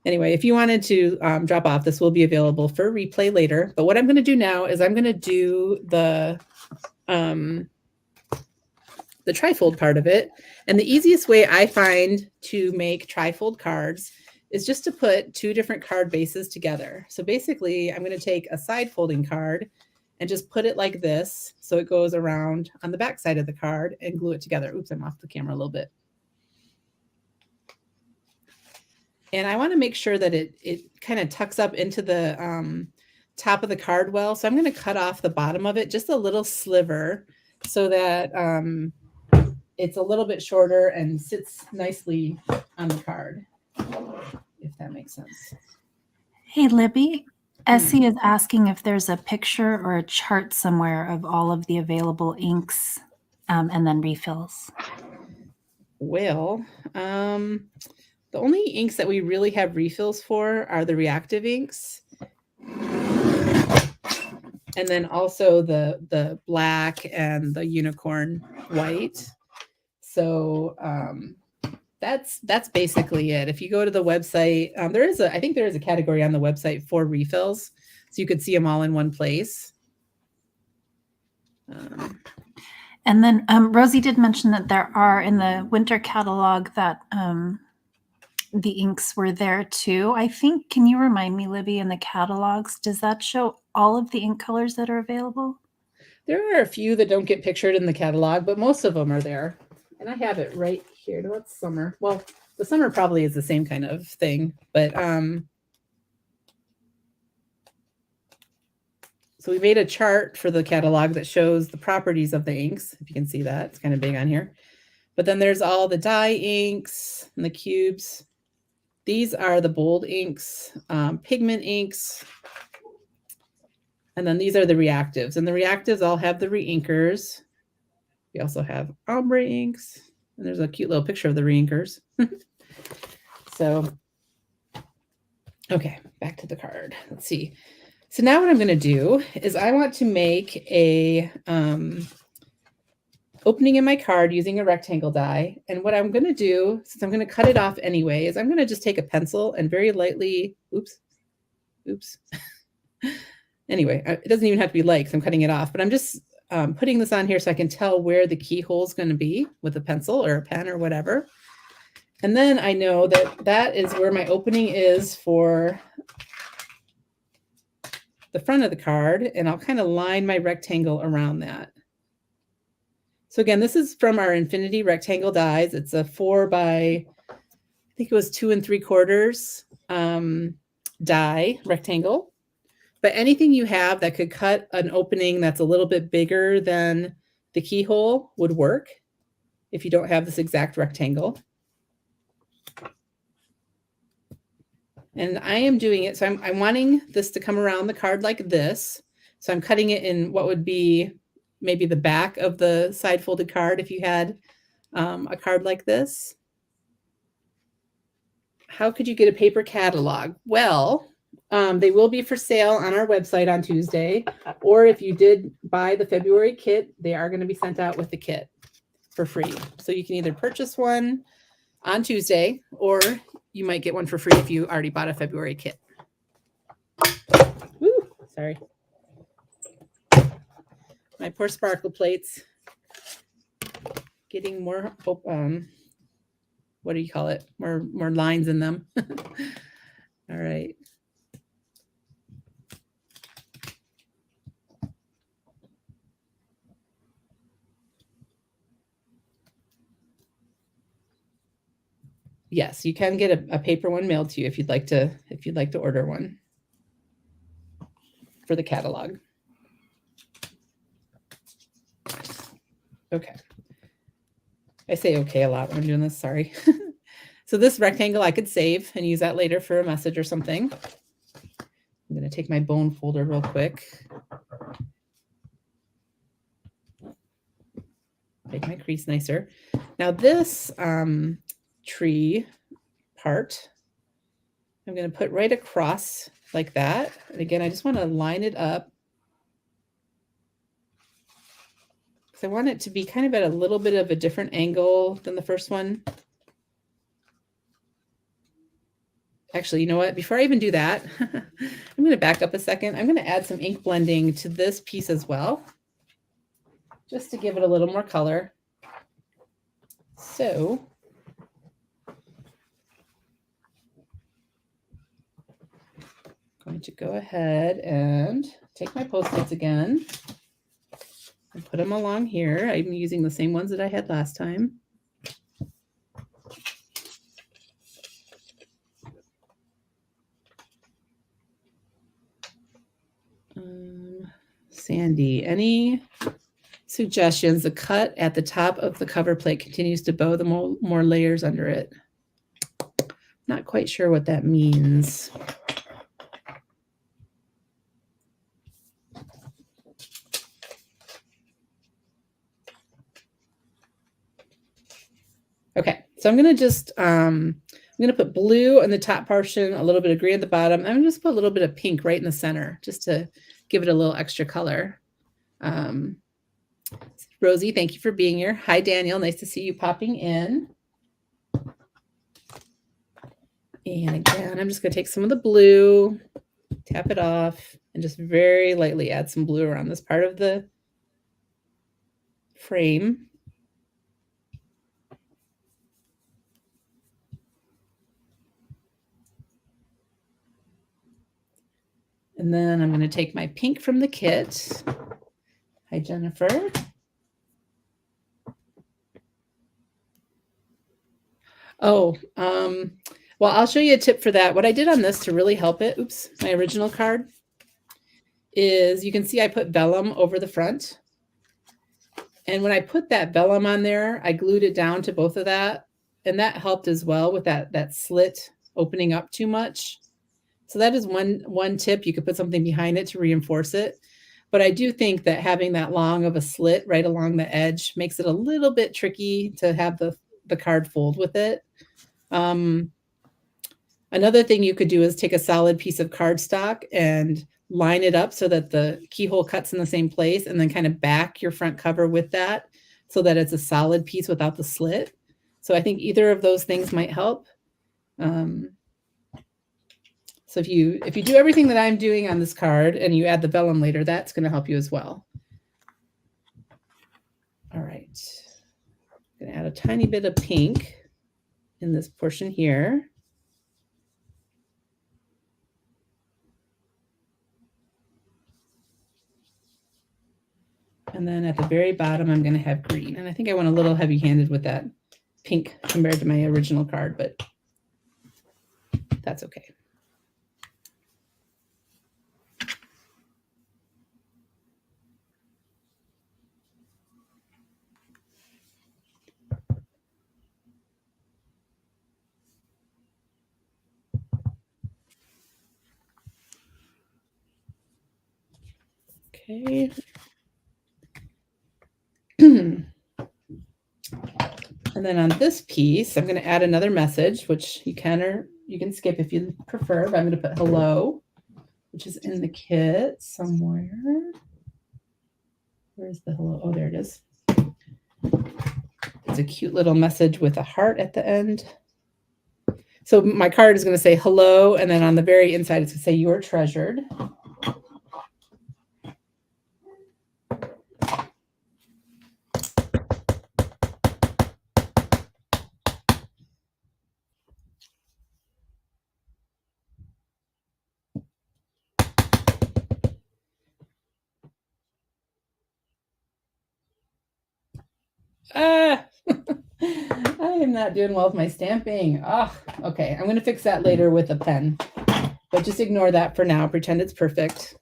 Anyway, if you wanted to drop off, this will be available for replay later. But what I'm going to do now is I'm going to do the trifold part of it. And the easiest way I find to make trifold cards is just to put two different card bases together. So basically, I'm going to take a side folding card and just put it like this so it goes around on the back side of the card and glue it together. Oops, I'm off the camera a little bit. And I want to make sure that it kind of tucks up into the top of the card well. So I'm going to cut off the bottom of it, just a little sliver, so that it's a little bit shorter and sits nicely on the card, if that makes sense. Hey, Libby, Essie is asking if there's a picture or a chart somewhere of all of the available inks and then refills. Well, the only inks that we really have refills for are the reactive inks. And then also the black and the unicorn white. So that's basically it. If you go to the website, I think there is a category on the website for refills, so you could see them all in one place. And then Rosie did mention that there are in the winter catalog that the inks were there too. I think, can you remind me, Libby, in the catalogs, does that show all of the ink colors that are available? There are a few that don't get pictured in the catalog, but most of them are there. And I have it right here. What's summer? Well, the summer probably is the same kind of thing, but so we made a chart for the catalog that shows the properties of the inks. If you can see that, it's kind of big on here. But then there's all the dye inks and the cubes. These are the bold inks, pigment inks. And then these are the reactives. And the reactives all have the reinkers. We also have ombre inks. And there's a cute little picture of the reinkers. So, okay, back to the card. Let's see. So now what I'm going to do is I want to make a opening in my card using a rectangle die. And what I'm going to do, since I'm going to cut it off anyway, is I'm going to just take a pencil and very lightly, oops. Anyway, it doesn't even have to be light because I'm cutting it off, but I'm just putting this on here so I can tell where the keyhole is going to be with a pencil or a pen or whatever. And then I know that that is where my opening is for the front of the card, and I'll kind of line my rectangle around that. So again, this is from our Infinity Rectangle dies. It's a 4 by, I think it was 2 3/4 die rectangle. But anything you have that could cut an opening that's a little bit bigger than the keyhole would work if you don't have this exact rectangle. And I am doing it, so I'm wanting this to come around the card like this. So I'm cutting it in what would be maybe the back of the side folded card if you had a card like this. How could you get a paper catalog? Well, they will be for sale on our website on Tuesday, or if you did buy the February kit, they are going to be sent out with the kit for free. So you can either purchase one on Tuesday, or you might get one for free if you already bought a February kit. Woo, sorry. My poor sparkle plates getting more, what do you call it? More lines in them. All right. Yes, you can get a paper one mailed to you if you'd like to order one for the catalog. Okay. I say okay a lot when I'm doing this, sorry. So this rectangle I could save and use that later for a message or something. I'm going to take my bone folder real quick. Make my crease nicer. Now this tree part, I'm going to put right across like that. And again, I just want to line it up because I want it to be kind of at a little bit of a different angle than the first one. Actually, you know what? Before I even do that, I'm going to back up a second. I'm going to add some ink blending to this piece as well, just to give it a little more color. So I'm going to go ahead and take my Post-its again and put them along here. I'm using the same ones that I had last time. Sandy, any suggestions? The cut at the top of the cover plate continues to bow the more layers under it. Not quite sure what that means. Okay, so I'm going to just, I'm going to put blue on the top portion, a little bit of green at the bottom. I'm going to just put a little bit of pink right in the center, just to give it a little extra color. Rosie, thank you for being here. Hi, Daniel. Nice to see you popping in. And again, I'm just going to take some of the blue, tap it off, and just very lightly add some blue around this part of the frame. And then I'm going to take my pink from the kit. Hi, Jennifer. Oh, well, I'll show you a tip for that. What I did on this to really help it, oops, my original card, is you can see I put vellum over the front. And when I put that vellum on there, I glued it down to both of that. And that helped as well with that slit opening up too much. So that is one tip. You could put something behind it to reinforce it. But I do think that having that long of a slit right along the edge makes it a little bit tricky to have the card fold with it. Another thing you could do is take a solid piece of cardstock and line it up so that the keyhole cuts in the same place, and then kind of back your front cover with that so that it's a solid piece without the slit. So I think either of those things might help. So if you do everything that I'm doing on this card and you add the vellum later, that's going to help you as well. All right. I'm going to add a tiny bit of pink in this portion here. And then at the very bottom, I'm going to have green. And I think I went a little heavy-handed with that pink compared to my original card, but that's okay. Okay. And then on this piece, I'm going to add another message, which you can or you can skip if you prefer, but I'm going to put hello, which is in the kit somewhere. Where's the hello? Oh, there it is. It's a cute little message with a heart at the end. So my card is going to say hello, and then on the very inside, it's going to say you're treasured. I am not doing well with my stamping. Oh, okay. I'm going to fix that later with a pen, but just ignore that for now. Pretend it's perfect.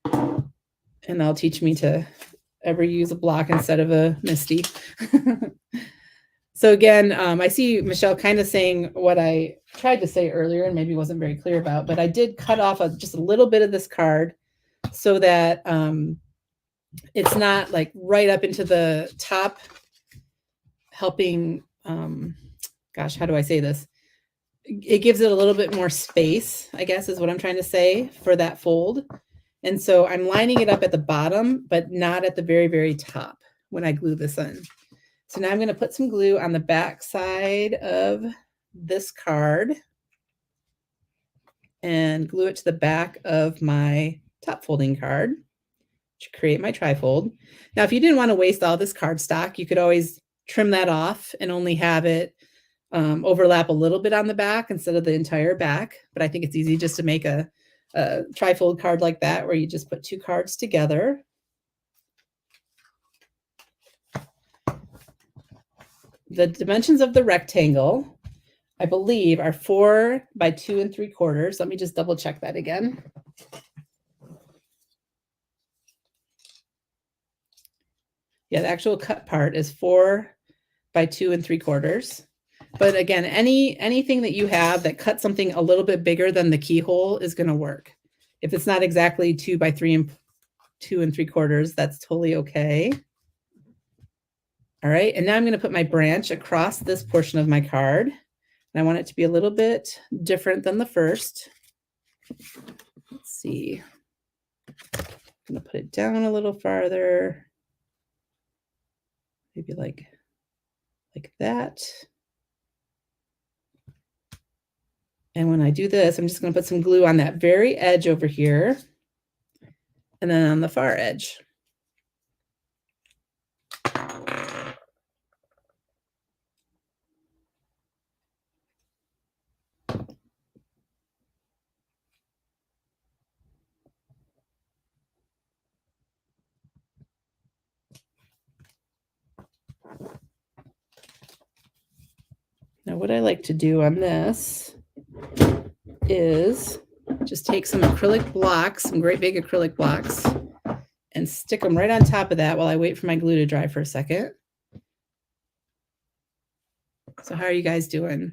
And that'll teach me to ever use a block instead of a Misty. So again, I see Michelle kind of saying what I tried to say earlier and maybe wasn't very clear about, but I did cut off just a little bit of this card so that it's not like right up into the top, helping, gosh, how do I say this? It gives it a little bit more space, I guess is what I'm trying to say, for that fold. And so I'm lining it up at the bottom, but not at the very, very top when I glue this in. So now I'm going to put some glue on the back side of this card. and glue it to the back of my top folding card to create my trifold. Now, if you didn't want to waste all this cardstock, you could always trim that off and only have it overlap a little bit on the back instead of the entire back. But I think it's easy just to make a trifold card like that, where you just put two cards together. The dimensions of the rectangle, I believe, are 4 by 2 3/4. Let me just double check that again. Yeah, the actual cut part is 4 by 2 3/4. But again, anything that you have that cuts something a little bit bigger than the keyhole is going to work. If it's not exactly 2 by 3 and 2 3/4, that's totally okay. All right, and now I'm going to put my branch across this portion of my card. And I want it to be a little bit different than the first. Let's see. I'm going to put it down a little farther. Maybe like that. And when I do this, I'm just going to put some glue on that very edge over here, and then on the far edge. Now, what I like to do on this is just take some acrylic blocks, some great big acrylic blocks, and stick them right on top of that while I wait for my glue to dry for a second. So how are you guys doing?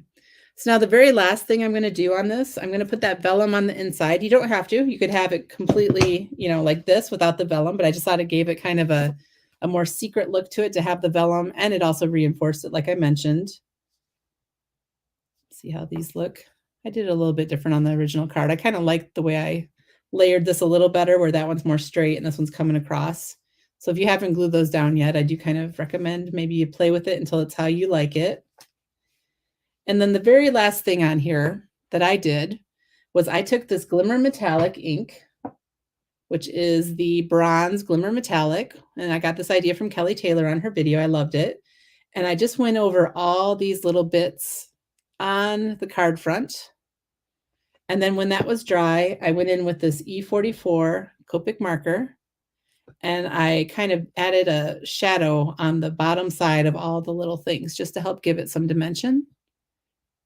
So now the very last thing I'm going to do on this, I'm going to put that vellum on the inside. You don't have to. You could have it completely, like this without the vellum, but I just thought it gave it kind of a more secret look to it to have the vellum, and it also reinforced it like I mentioned. See how these look? I did it a little bit different on the original card. I kind of liked the way I layered this a little better, where that one's more straight and this one's coming across. So if you haven't glued those down yet, I do kind of recommend maybe you play with it until it's how you like it. And then the very last thing on here that I did was I took this Glimmer Metallic Ink, which is the bronze Glimmer Metallic. And I got this idea from Kelly Taylor on her video. I loved it. And I just went over all these little bits on the card front. And then when that was dry, I went in with this E44 Copic marker, and I kind of added a shadow on the bottom side of all the little things just to help give it some dimension.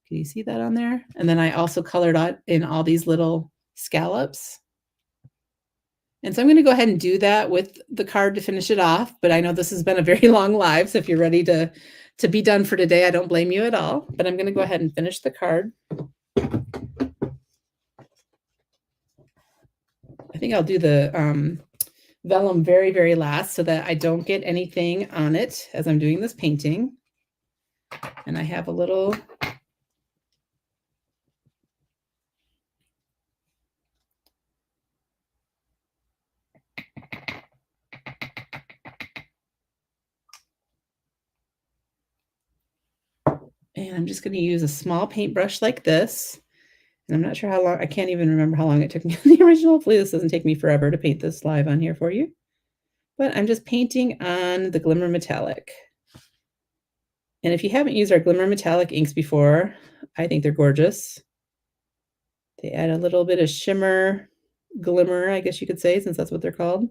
Can you see that on there? And then I also colored out in all these little scallops. And so I'm going to go ahead and do that with the card to finish it off. But I know this has been a very long live, so if you're ready to be done for today, I don't blame you at all. But I'm going to go ahead and finish the card. I think I'll do the vellum very, very last so that I don't get anything on it as I'm doing this painting. And I have a little and I'm just going to use a small paintbrush like this. And I'm not sure how long, I can't even remember how long it took me on the original. Hopefully this doesn't take me forever to paint this live on here for you. But I'm just painting on the Glimmer Metallic. And if you haven't used our Glimmer Metallic inks before, I think they're gorgeous. They add a little bit of shimmer, glimmer, I guess you could say, since that's what they're called.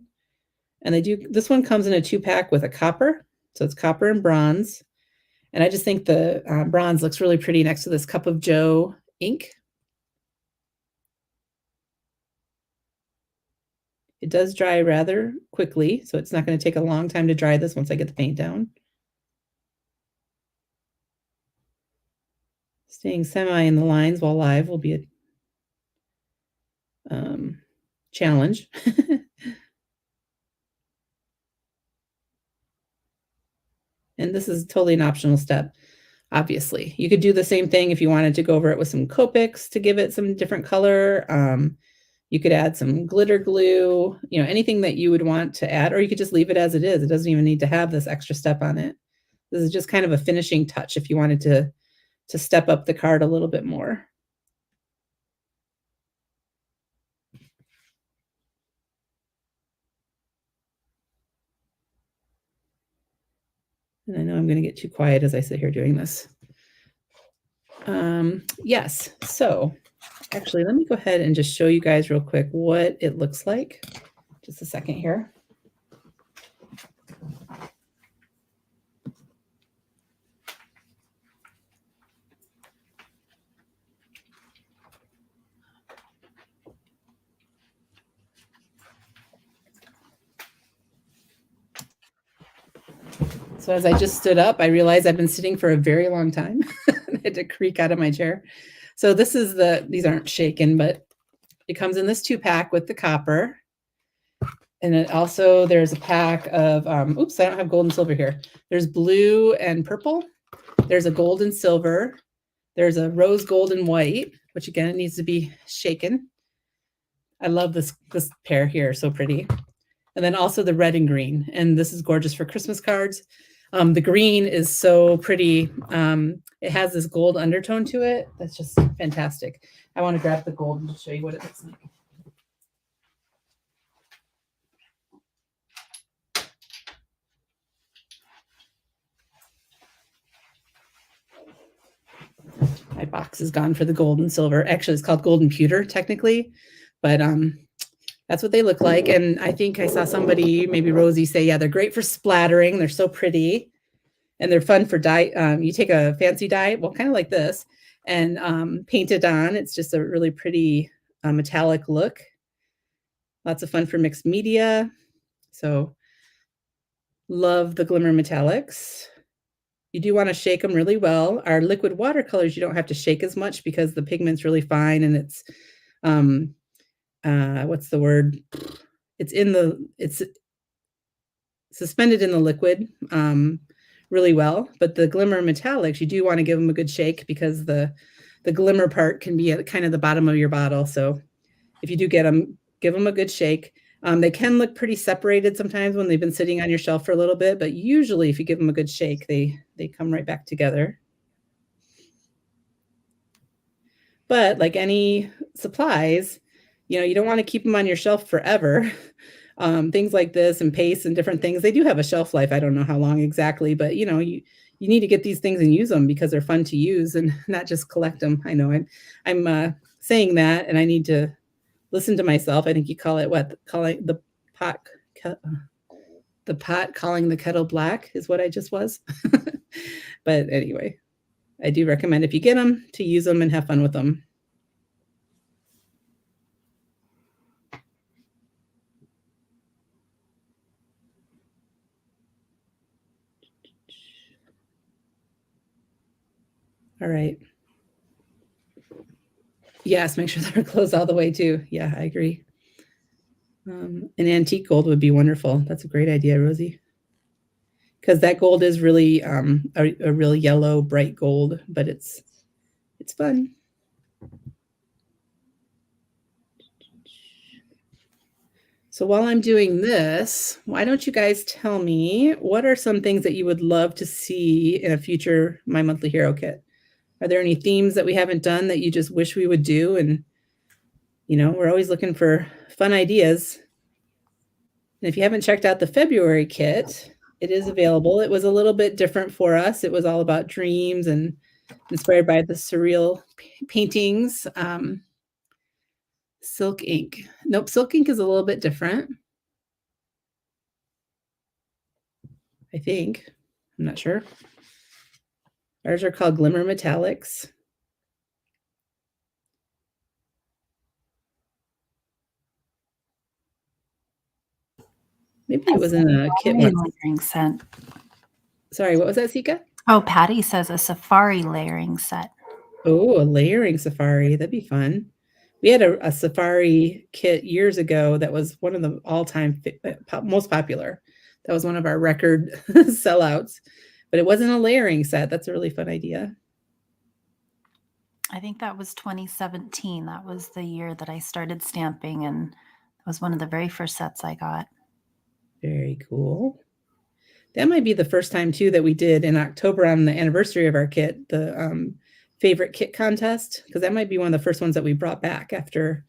And this one comes in a 2-pack with a copper. So it's copper and bronze. And I just think the bronze looks really pretty next to this Cup of Joe ink. It does dry rather quickly, so it's not going to take a long time to dry this once I get the paint down. Staying semi in the lines while live will be a challenge. And this is totally an optional step, obviously. You could do the same thing if you wanted to go over it with some Copics to give it some different color. You could add some glitter glue, anything that you would want to add, or you could just leave it as it is. It doesn't even need to have this extra step on it. This is just kind of a finishing touch if you wanted to step up the card a little bit more. And I know I'm going to get too quiet as I sit here doing this. Yes, so actually, let me go ahead and just show you guys real quick what it looks like. Just a second here. So as I just stood up, I realized I've been sitting for a very long time. I had to creak out of my chair. So this is these aren't shaken, but it comes in this 2-pack with the copper. And it also, there's a pack of, oops, I don't have gold and silver here. There's blue and purple. There's a gold and silver. There's a rose gold and white, which again, it needs to be shaken. I love this pair here, so pretty. And then also the red and green. And this is gorgeous for Christmas cards. The green is so pretty. It has this gold undertone to it. That's just fantastic. I want to grab the gold and just show you what it looks like. My box is gone for the gold and silver. Actually, it's called gold and pewter technically, but that's what they look like. And I think I saw somebody, maybe Rosie, say, yeah, they're great for splattering. They're so pretty. And they're fun for dye. You take a fancy dye, well, kind of like this, and paint it on. It's just a really pretty metallic look. Lots of fun for mixed media. So love the Glimmer Metallics. You do want to shake them really well. Our liquid watercolors, you don't have to shake as much because the pigment's really fine and it's, what's the word? It's suspended in the liquid really well. But the Glimmer Metallics, you do want to give them a good shake because the glimmer part can be at kind of the bottom of your bottle. So if you do get them, give them a good shake. They can look pretty separated sometimes when they've been sitting on your shelf for a little bit, but usually if you give them a good shake, they come right back together. But like any supplies, you don't want to keep them on your shelf forever. Things like this and paste and different things, they do have a shelf life. I don't know how long exactly, but you need to get these things and use them because they're fun to use and not just collect them. I know I'm saying that, and I need to listen to myself. I think you call it what? Calling the pot calling the kettle black is what I just was. But anyway, I do recommend if you get them to use them and have fun with them. All right. Yes, make sure they're closed all the way too. Yeah, I agree. An antique gold would be wonderful. That's a great idea, Rosie. Because that gold is really a real yellow, bright gold, but it's fun. So while I'm doing this, why don't you guys tell me what are some things that you would love to see in a future My Monthly Hero kit? Are there any themes that we haven't done that you just wish we would do? And, we're always looking for fun ideas. And if you haven't checked out the February kit, it is available. It was a little bit different for us. It was all about dreams and inspired by the surreal paintings. Silk ink. Nope, silk ink is a little bit different. I think. I'm not sure. Ours are called Glimmer Metallics. Maybe it was in a kit layering set. Sorry, what was that, Seeka? Oh, Patty says a safari layering set. Oh, a layering safari. That'd be fun. We had a safari kit years ago that was one of the all-time most popular. That was one of our record sellouts, but it wasn't a layering set. That's a really fun idea. I think that was 2017. That was the year that I started stamping, and it was one of the very first sets I got. Very cool. That might be the first time too that we did in October on the anniversary of our kit, the favorite kit contest, because that might be one of the first ones that we brought back after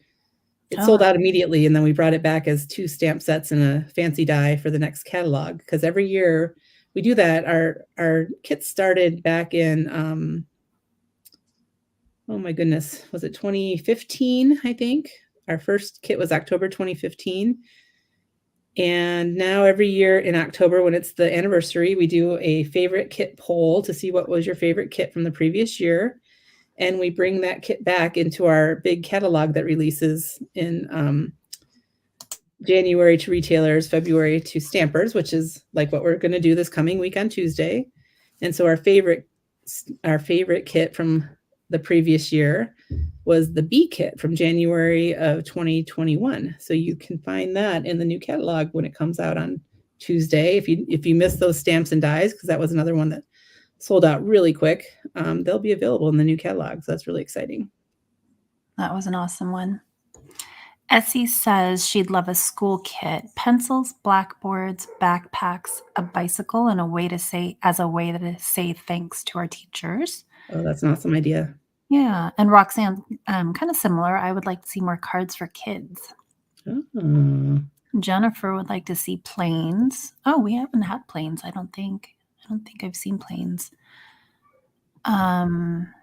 it sold out immediately. And then we brought it back as 2 stamp sets and a fancy die for the next catalog. Because every year we do that. Our kit started back in, oh my goodness, was it 2015, I think? Our first kit was October 2015. And now every year in October, when it's the anniversary, we do a favorite kit poll to see what was your favorite kit from the previous year. And we bring that kit back into our big catalog that releases in January to retailers, February to stampers, which is like what we're going to do this coming week on Tuesday. And so our favorite kit from the previous year was the B kit from January of 2021. So you can find that in the new catalog when it comes out on Tuesday. If you miss those stamps and dies, because that was another one that sold out really quick, they'll be available in the new catalog. So that's really exciting. That was an awesome one. Essie says she'd love a school kit: pencils, blackboards, backpacks, a bicycle, and a way to say thanks to our teachers. Oh, that's an awesome idea. Yeah. And Roxanne, kind of similar. I would like to see more cards for kids. Oh. Jennifer would like to see planes. Oh, we haven't had planes, I don't think. I don't think I've seen planes.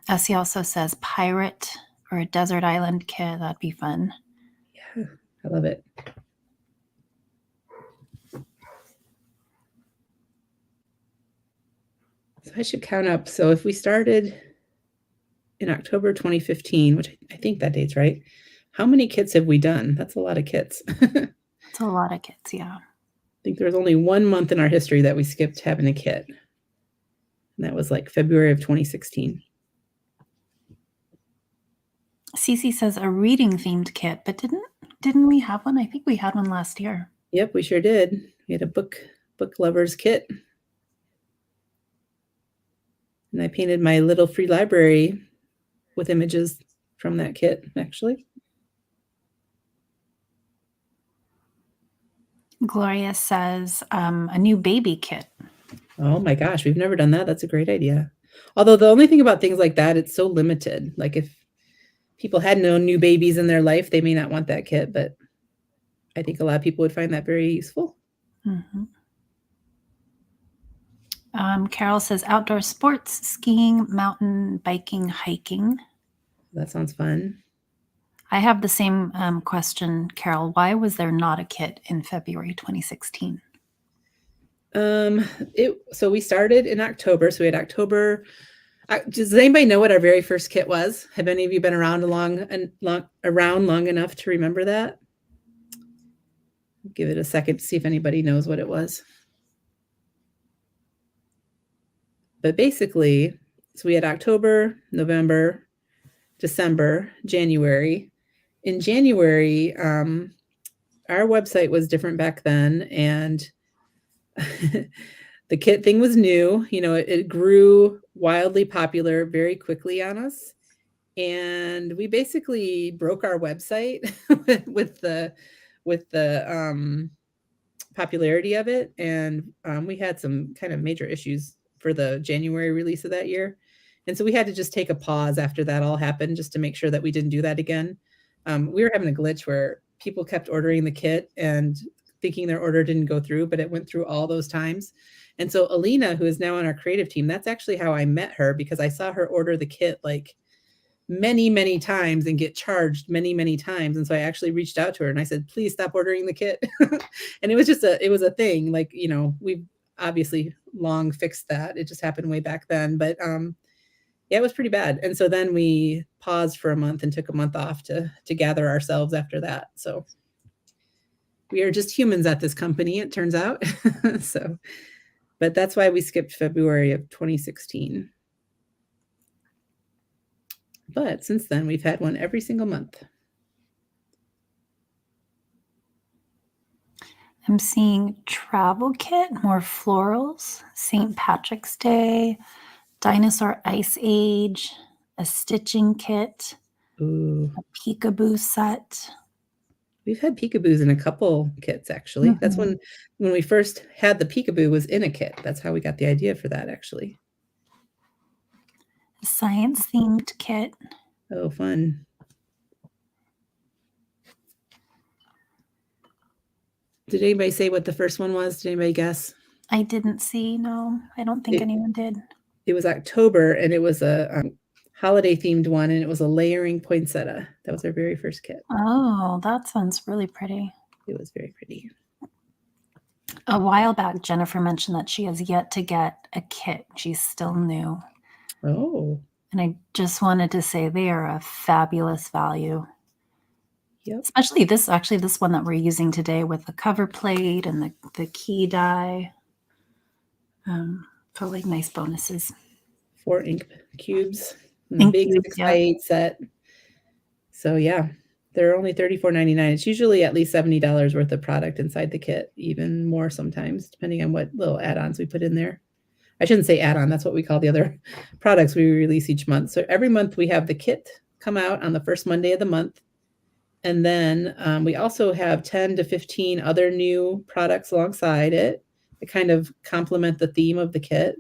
Essie also says pirate or a desert island kit. That'd be fun. Yeah, I love it. So I should count up. So if we started in October 2015, which I think that date's right, how many kits have we done? That's a lot of kits. It's a lot of kits, yeah. I think there was only 1 month in our history that we skipped having a kit. And that was like February of 2016. Cece says a reading themed kit, but didn't we have one? I think we had one last year. Yep, we sure did. We had a book lovers kit. And I painted my little free library with images from that kit, actually. Gloria says a new baby kit. Oh my gosh, we've never done that. That's a great idea. Although the only thing about things like that, it's so limited. Like if people had no new babies in their life, they may not want that kit, but I think a lot of people would find that very useful. Mm-hmm. Carol says outdoor sports, skiing, mountain biking, hiking. That sounds fun. I have the same question, Carol. Why was there not a kit in February 2016? So we started in October. So we had October. Does anybody know what our very first kit was? Have any of you been around long enough to remember that? Give it a second to see if anybody knows what it was. But basically, so we had October, November, December, January. In January, our website was different back then, and the kit thing was new. You know, it grew wildly popular very quickly on us. And we basically broke our website with the popularity of it. And we had some kind of major issues for the January release of that year. And so we had to just take a pause after that all happened, just to make sure that we didn't do that again. We were having a glitch where people kept ordering the kit and thinking their order didn't go through, but it went through all those times. And so Alina, who is now on our creative team, that's actually how I met her, because I saw her order the kit like many, many times and get charged many, many times. And so I actually reached out to her and I said, please stop ordering the kit. And it was a thing. Like, you know, we've obviously long fixed that. It just happened way back then. But yeah, it was pretty bad. And so then we paused for a month and took a month off to gather ourselves after that. So we are just humans at this company, it turns out. So, but that's why we skipped February of 2016. But since then, we've had one every single month. I'm seeing travel kit, more florals, St. Patrick's Day, Dinosaur Ice Age, a stitching kit, Ooh. a peekaboo set. We've had peekaboos in a couple kits, actually. Mm-hmm. That's when we first had the peekaboo was in a kit. That's how we got the idea for that, actually. A science-themed kit. Oh, fun. Did anybody say what the first one was? Did anybody guess? I didn't see. No, I don't think anyone did. It was October, and it was a holiday themed one, and it was a layering poinsettia. That was our very first kit. Oh, that sounds really pretty. It was very pretty. A while back, Jennifer mentioned that she has yet to get a kit. She's still new. Oh. And I just wanted to say they are a fabulous value. Yep. Especially this one that we're using today with the cover plate and the key die. Felt like nice bonuses. 4 ink cubes. Big cubes, 6x8 set. So yeah, they're only $34.99. It's usually at least $70 worth of product inside the kit, even more sometimes, depending on what little add-ons we put in there. I shouldn't say add-on. That's what we call the other products we release each month. So every month we have the kit come out on the first Monday of the month. And then we also have 10 to 15 other new products alongside it that kind of complement the theme of the kit.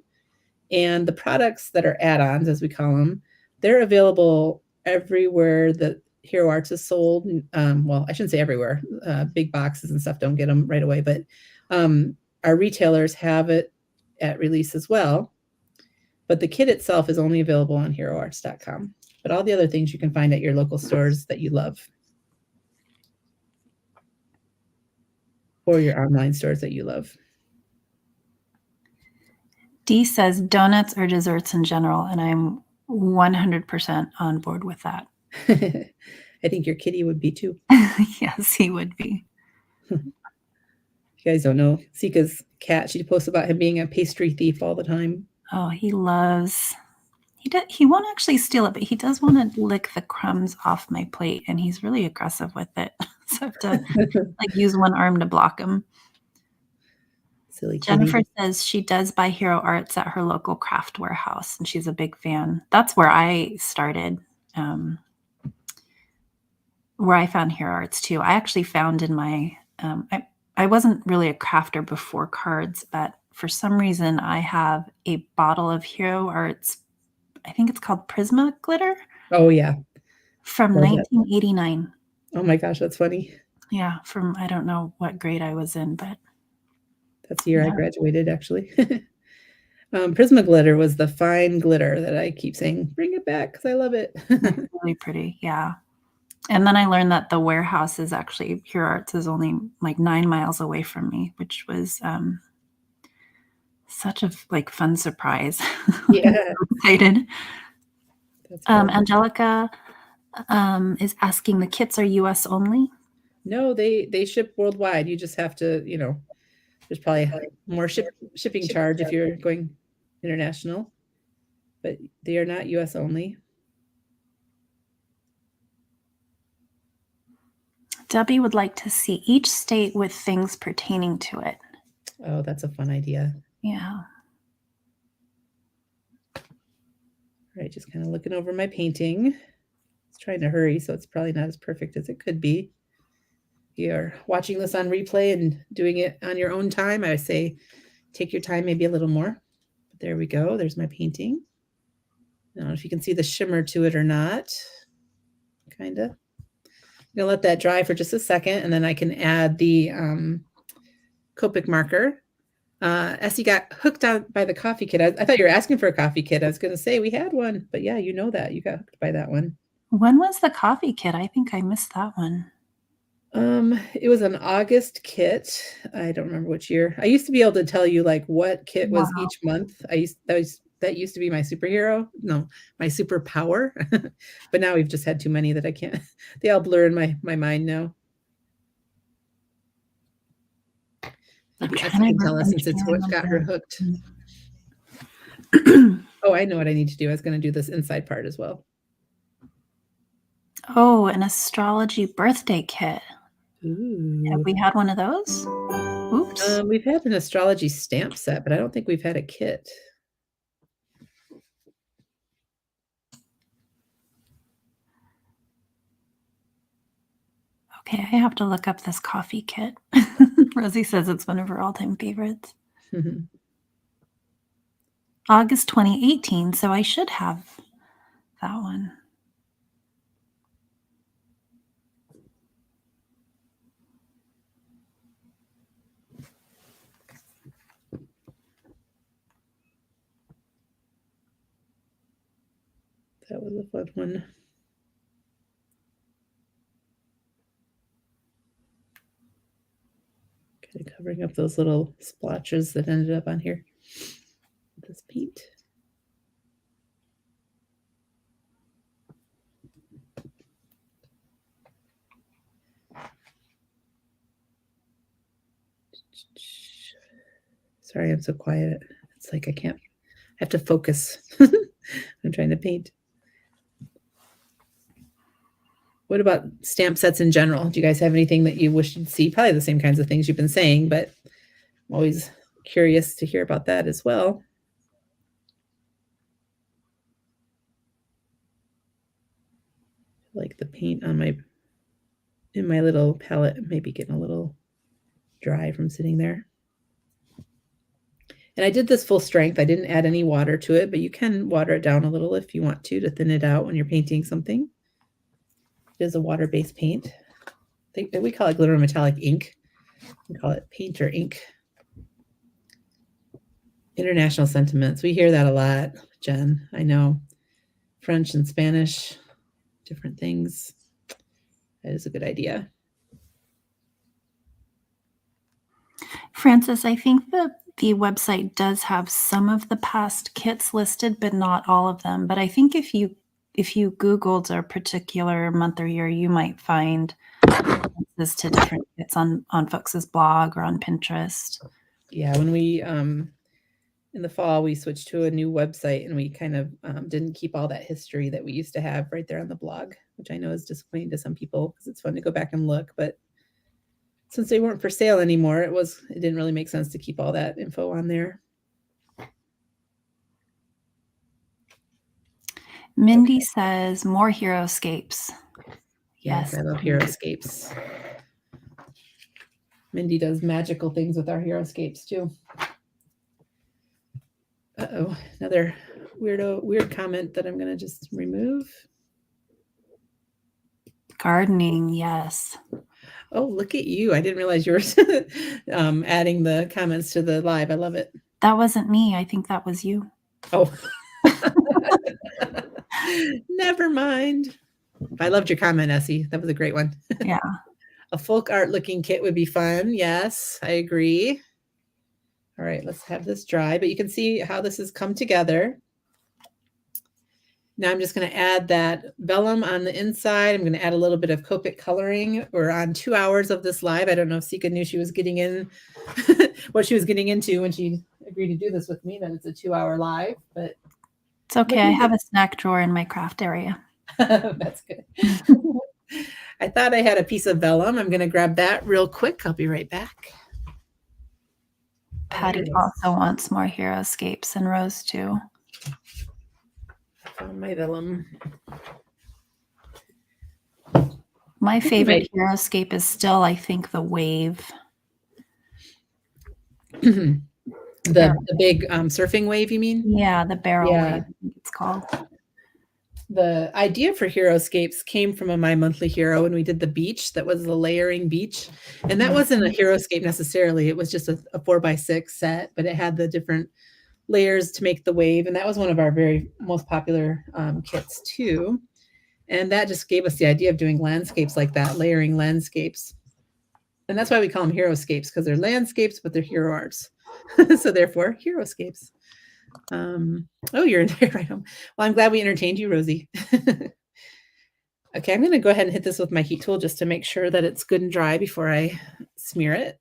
And the products that are add-ons, as we call them, they're available everywhere that Hero Arts is sold. Well, I shouldn't say everywhere. Big boxes and stuff don't get them right away, but our retailers have it at release as well. But the kit itself is only available on heroarts.com. But all the other things you can find at your local stores that you love. Or your online stores that you love. Dee says donuts or desserts in general, and I'm 100% on board with that. I think your kitty would be too. Yes, he would be. You guys don't know Seeka's cat. She posts about him being a pastry thief all the time. Oh, he won't actually steal it, but he does want to lick the crumbs off my plate, and he's really aggressive with it. So I have to use one arm to block him. Silly Jennifer kitty. says she does buy Hero Arts at her local craft warehouse, and she's a big fan. That's where I started, where I found Hero Arts too. I actually found in my I wasn't really a crafter before cards, but for some reason I have a bottle of Hero Arts. I think it's called Prisma glitter. Oh yeah, from 1989. Oh my gosh, that's funny. Yeah, from I don't know what grade I was in, but that's the year I graduated, actually. Prisma glitter was the fine glitter that I keep saying, bring it back because I love it. It's really pretty, yeah. And then I learned that the warehouse is actually, Hero Arts is only like 9 miles away from me, which was such a fun surprise. Yeah. I'm excited. Angelica is asking, the kits are US only? No, they ship worldwide. You just have to, there's probably more shipping charge if you're going international, but they are not US only. Debbie would like to see each state with things pertaining to it. Oh, that's a fun idea. Yeah. All right, just kind of looking over my painting. It's trying to hurry, so it's probably not as perfect as it could be. You're watching this on replay and doing it on your own time, I say take your time, maybe a little more. But there we go. There's my painting. I don't know if you can see the shimmer to it or not. Kind of. I'm going to let that dry for just a second, and then I can add the Copic marker. Essie got hooked on by the coffee kit. I thought you were asking for a coffee kit. I was going to say we had one, but yeah, you know that. You got hooked by that one. When was the coffee kit? I think I missed that one. It was an August kit. I don't remember which year. I used to be able to tell you what kit was each month. That used to be my superhero. No, my superpower. But now we've just had too many that I can't. They all blur in my mind now. Maybe I can tell us since it's what got her hooked. Oh, I know what I need to do. I was going to do this inside part as well. Oh, an astrology birthday kit. Ooh. Have we had one of those? Oops. We've had an astrology stamp set, but I don't think we've had a kit. Okay, I have to look up this coffee kit. Rosie says it's one of her all-time favorites. August 2018, so I should have that one. That was a fun one. Kind of covering up those little splotches that ended up on here with this paint. Sorry, I'm so quiet. It's like I have to focus. I'm trying to paint. What about stamp sets in general? Do you guys have anything that you wish you'd see? Probably the same kinds of things you've been saying, but I'm always curious to hear about that as well. Like the paint on in my little palette maybe getting a little dry from sitting there. And I did this full strength. I didn't add any water to it, but you can water it down a little if you want to thin it out when you're painting something. It is a water-based paint. We call it Glimmer Metallic Ink. We call it paint or ink. International sentiments. We hear that a lot, Jen. I know. French and Spanish, different things. That is a good idea. Frances, I think the website does have some of the past kits listed, but not all of them. But I think if you Googled a particular month or year, you might find references to different kits on folks' blog or on Pinterest. Yeah, when we in the fall we switched to a new website, and we kind of didn't keep all that history that we used to have right there on the blog, which I know is disappointing to some people because it's fun to go back and look, but since they weren't for sale anymore, it didn't really make sense to keep all that info on there. Mindy says more Heroescapes. Yes, I love Heroescapes. Mindy does magical things with our Heroescapes too. Uh-oh, another weird comment that I'm going to just remove. Gardening, yes. Oh, look at you. I didn't realize you were adding the comments to the live. I love it. That wasn't me. I think that was you. Oh. Never mind. I loved your comment, Essie. That was a great one. Yeah. A folk art looking kit would be fun. Yes, I agree. All right, let's have this dry, but you can see how this has come together. Now I'm just going to add that vellum on the inside. I'm going to add a little bit of Copic coloring. We're on 2 hours of this live. I don't know if Seeka knew she was getting in what she was getting into when she agreed to do this with me, that it's a 2-hour live, but it's okay. I have a snack drawer in my craft area. That's good. I thought I had a piece of vellum. I'm going to grab that real quick. I'll be right back. Patty also wants more Heroescapes, and Rose too. Found my vellum. My favorite Heroescape is still, I think, the wave. The big surfing wave, you mean? Yeah, the barrel wave, I think it's called. The idea for Heroescapes came from a My Monthly Hero when we did the beach. That was the layering beach. And that wasn't a Heroescape necessarily. It was just a 4x6 set, but it had the different layers to make the wave. And that was one of our very most popular kits too. And that just gave us the idea of doing landscapes like that, layering landscapes. And that's why we call them Heroescapes, because they're landscapes, but they're hero arts. So therefore, Heroescapes. Oh, you're in there right home. Well, I'm glad we entertained you, Rosie. Okay, I'm going to go ahead and hit this with my heat tool just to make sure that it's good and dry before I smear it.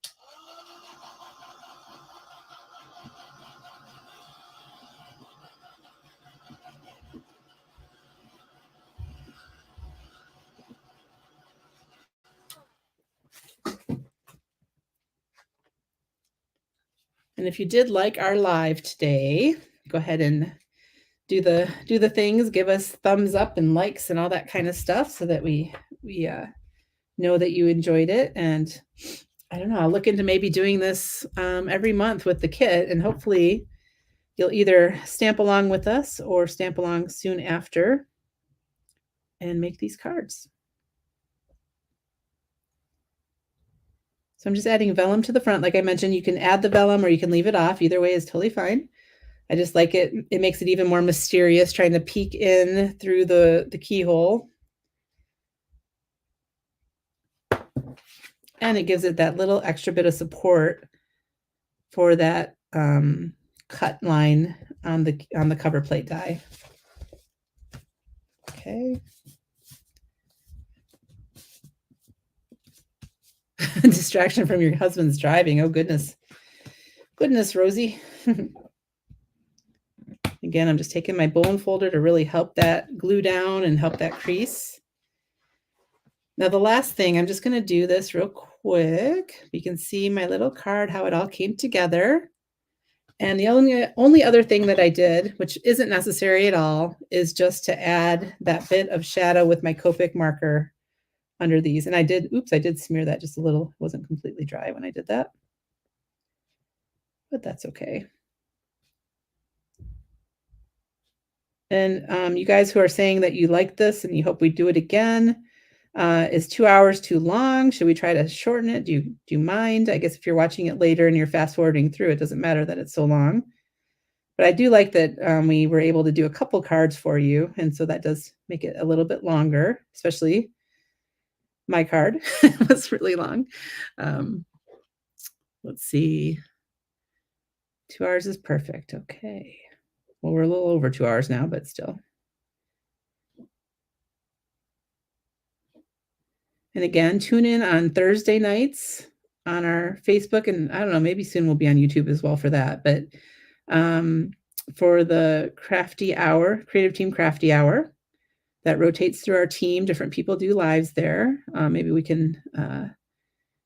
And if you did like our live today, go ahead and do the things, give us thumbs up and likes and all that kind of stuff so that we know that you enjoyed it. And I don't know, I'll look into maybe doing this every month with the kit, and hopefully you'll either stamp along with us or stamp along soon after and make these cards. So I'm just adding vellum to the front. Like I mentioned, you can add the vellum or you can leave it off. Either way is totally fine. I just like it. It makes it even more mysterious, trying to peek in through the keyhole. And it gives it that little extra bit of support for that cut line on the cover plate die. Okay. Distraction from your husband's driving. Oh, goodness. Goodness, Rosie. Again, I'm just taking my bone folder to really help that glue down and help that crease. Now, the last thing, I'm just going to do this real quick. You can see my little card, how it all came together. And the only other thing that I did, which isn't necessary at all, is just to add that bit of shadow with my Copic marker under these. And I did smear that just a little. It wasn't completely dry when I did that, but that's okay. And you guys who are saying that you like this and you hope we do it again, is 2 hours too long? Should we try to shorten it? Do you mind? I guess if you're watching it later and you're fast forwarding through, it doesn't matter that it's so long. But I do like that we were able to do a couple cards for you. And so that does make it a little bit longer, especially my card was really long. Let's see. 2 hours is perfect. Okay. Well, we're a little over 2 hours now, but still. And again, tune in on Thursday nights on our Facebook, and I don't know, maybe soon we'll be on YouTube as well for that. But for the Crafty Hour, Creative Team Crafty Hour, that rotates through our team. Different people do lives there. Maybe we can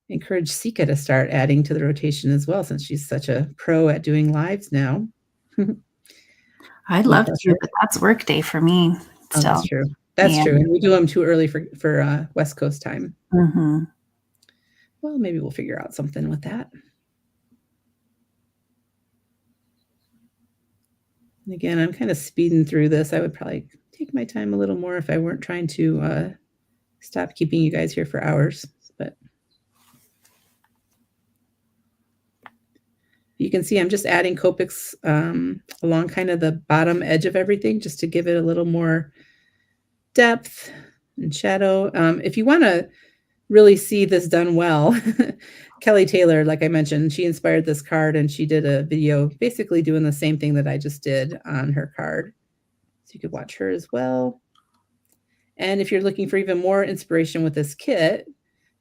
encourage Seeka to start adding to the rotation as well, since she's such a pro at doing lives now. I'd love to, but that's work day for me. Oh, that's true. That's true. And we do them too early for West Coast time. Mm-hmm. Well, maybe we'll figure out something with that. And again, I'm kind of speeding through this. I would probably take my time a little more if I weren't trying to stop keeping you guys here for hours. But you can see I'm just adding Copics along kind of the bottom edge of everything, just to give it a little more depth and shadow. If you want to really see this done well, Kelly Taylor, like I mentioned, she inspired this card, and she did a video basically doing the same thing that I just did on her card. So you could watch her as well. And if you're looking for even more inspiration with this kit,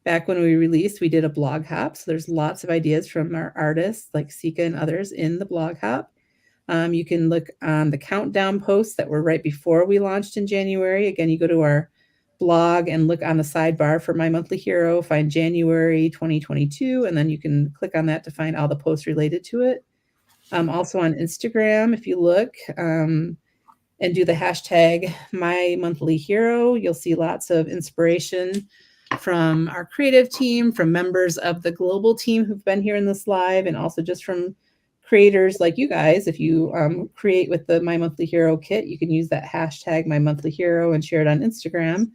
back when we released, we did a blog hop. So there's lots of ideas from our artists like Seeka and others in the blog hop. You can look on the countdown posts that were right before we launched in January. Again, you go to our blog and look on the sidebar for My Monthly Hero, find January 2022, and then you can click on that to find all the posts related to it. Also on Instagram, if you look and do the hashtag My Monthly Hero, you'll see lots of inspiration from our creative team, from members of the global team who've been here in this live, and also just from creators like you guys. If you create with the My Monthly Hero kit, you can use that hashtag My Monthly Hero and share it on Instagram.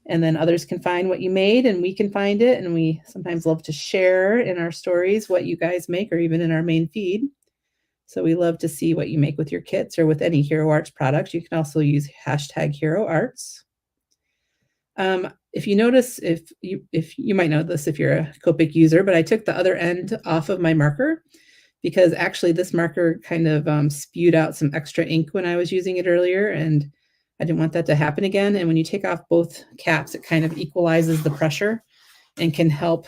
And then others can find what you made, and we can find it. And we sometimes love to share in our stories what you guys make, or even in our main feed. So we love to see what you make with your kits or with any Hero Arts products. You can also use hashtag Hero Arts. If you notice, if you might know this if you're a Copic user, but I took the other end off of my marker, because actually this marker kind of spewed out some extra ink when I was using it earlier, and I didn't want that to happen again. And when you take off both caps, it kind of equalizes the pressure and can help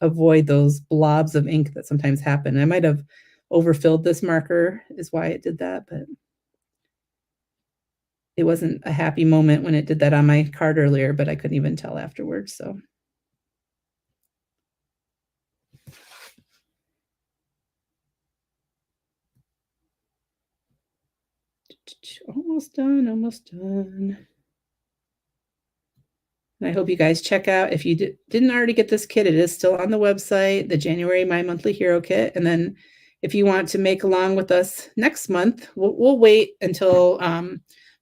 avoid those blobs of ink that sometimes happen. I might have overfilled this marker is why it did that, but it wasn't a happy moment when it did that on my card earlier, but I couldn't even tell afterwards. So almost done, almost done. And I hope you guys check out, if you didn't already get this kit, it is still on the website, the January My Monthly Hero kit. And then if you want to make along with us next month, we'll wait until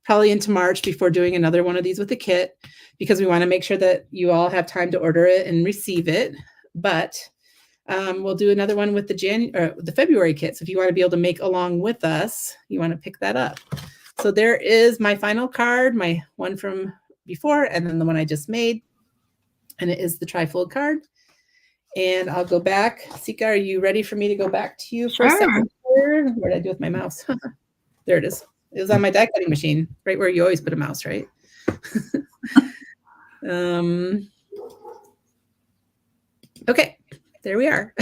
probably into March before doing another one of these with the kit, because we want to make sure that you all have time to order it and receive it. But We'll do another one with the February kit. So if you want to be able to make along with us, you want to pick that up. So there is my final card, my one from before, and then the one I just made. And it is the trifold card. And I'll go back. Seeka, are you ready for me to go back to you for a second? Where did I do with my mouse? There it is. It was on my die cutting machine, right where you always put a mouse, right? Okay, there we are.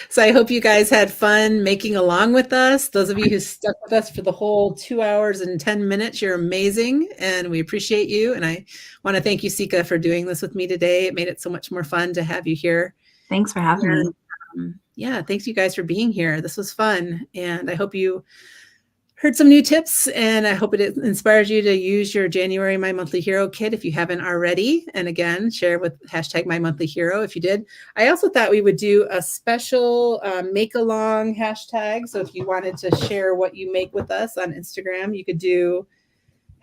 So I hope you guys had fun making along with us. Those of you who stuck with us for the whole 2 hours and 10 minutes, you're amazing, and we appreciate you. And I want to thank you, Seeka, for doing this with me today. It made it so much more fun to have you here. Thanks for having me. Yeah, thanks you guys for being here. This was fun, and I hope you heard some new tips, and I hope it inspires you to use your January My Monthly Hero kit if you haven't already. And again, share with hashtag My Monthly Hero if you did. I also thought we would do a special make along hashtag. So if you wanted to share what you make with us on Instagram, you could do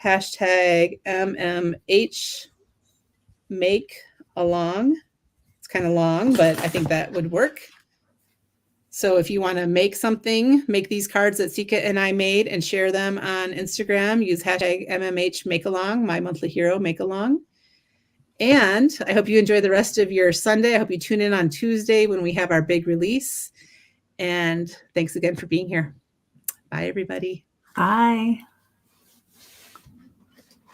hashtag MMH make along. It's kind of long, but I think that would work. So if you want to make something, make these cards that Seeka and I made and share them on Instagram, use hashtag MMH make along, My Monthly Hero make along. And I hope you enjoy the rest of your Sunday. I hope you tune in on Tuesday when we have our big release. And thanks again for being here. Bye, everybody. Bye.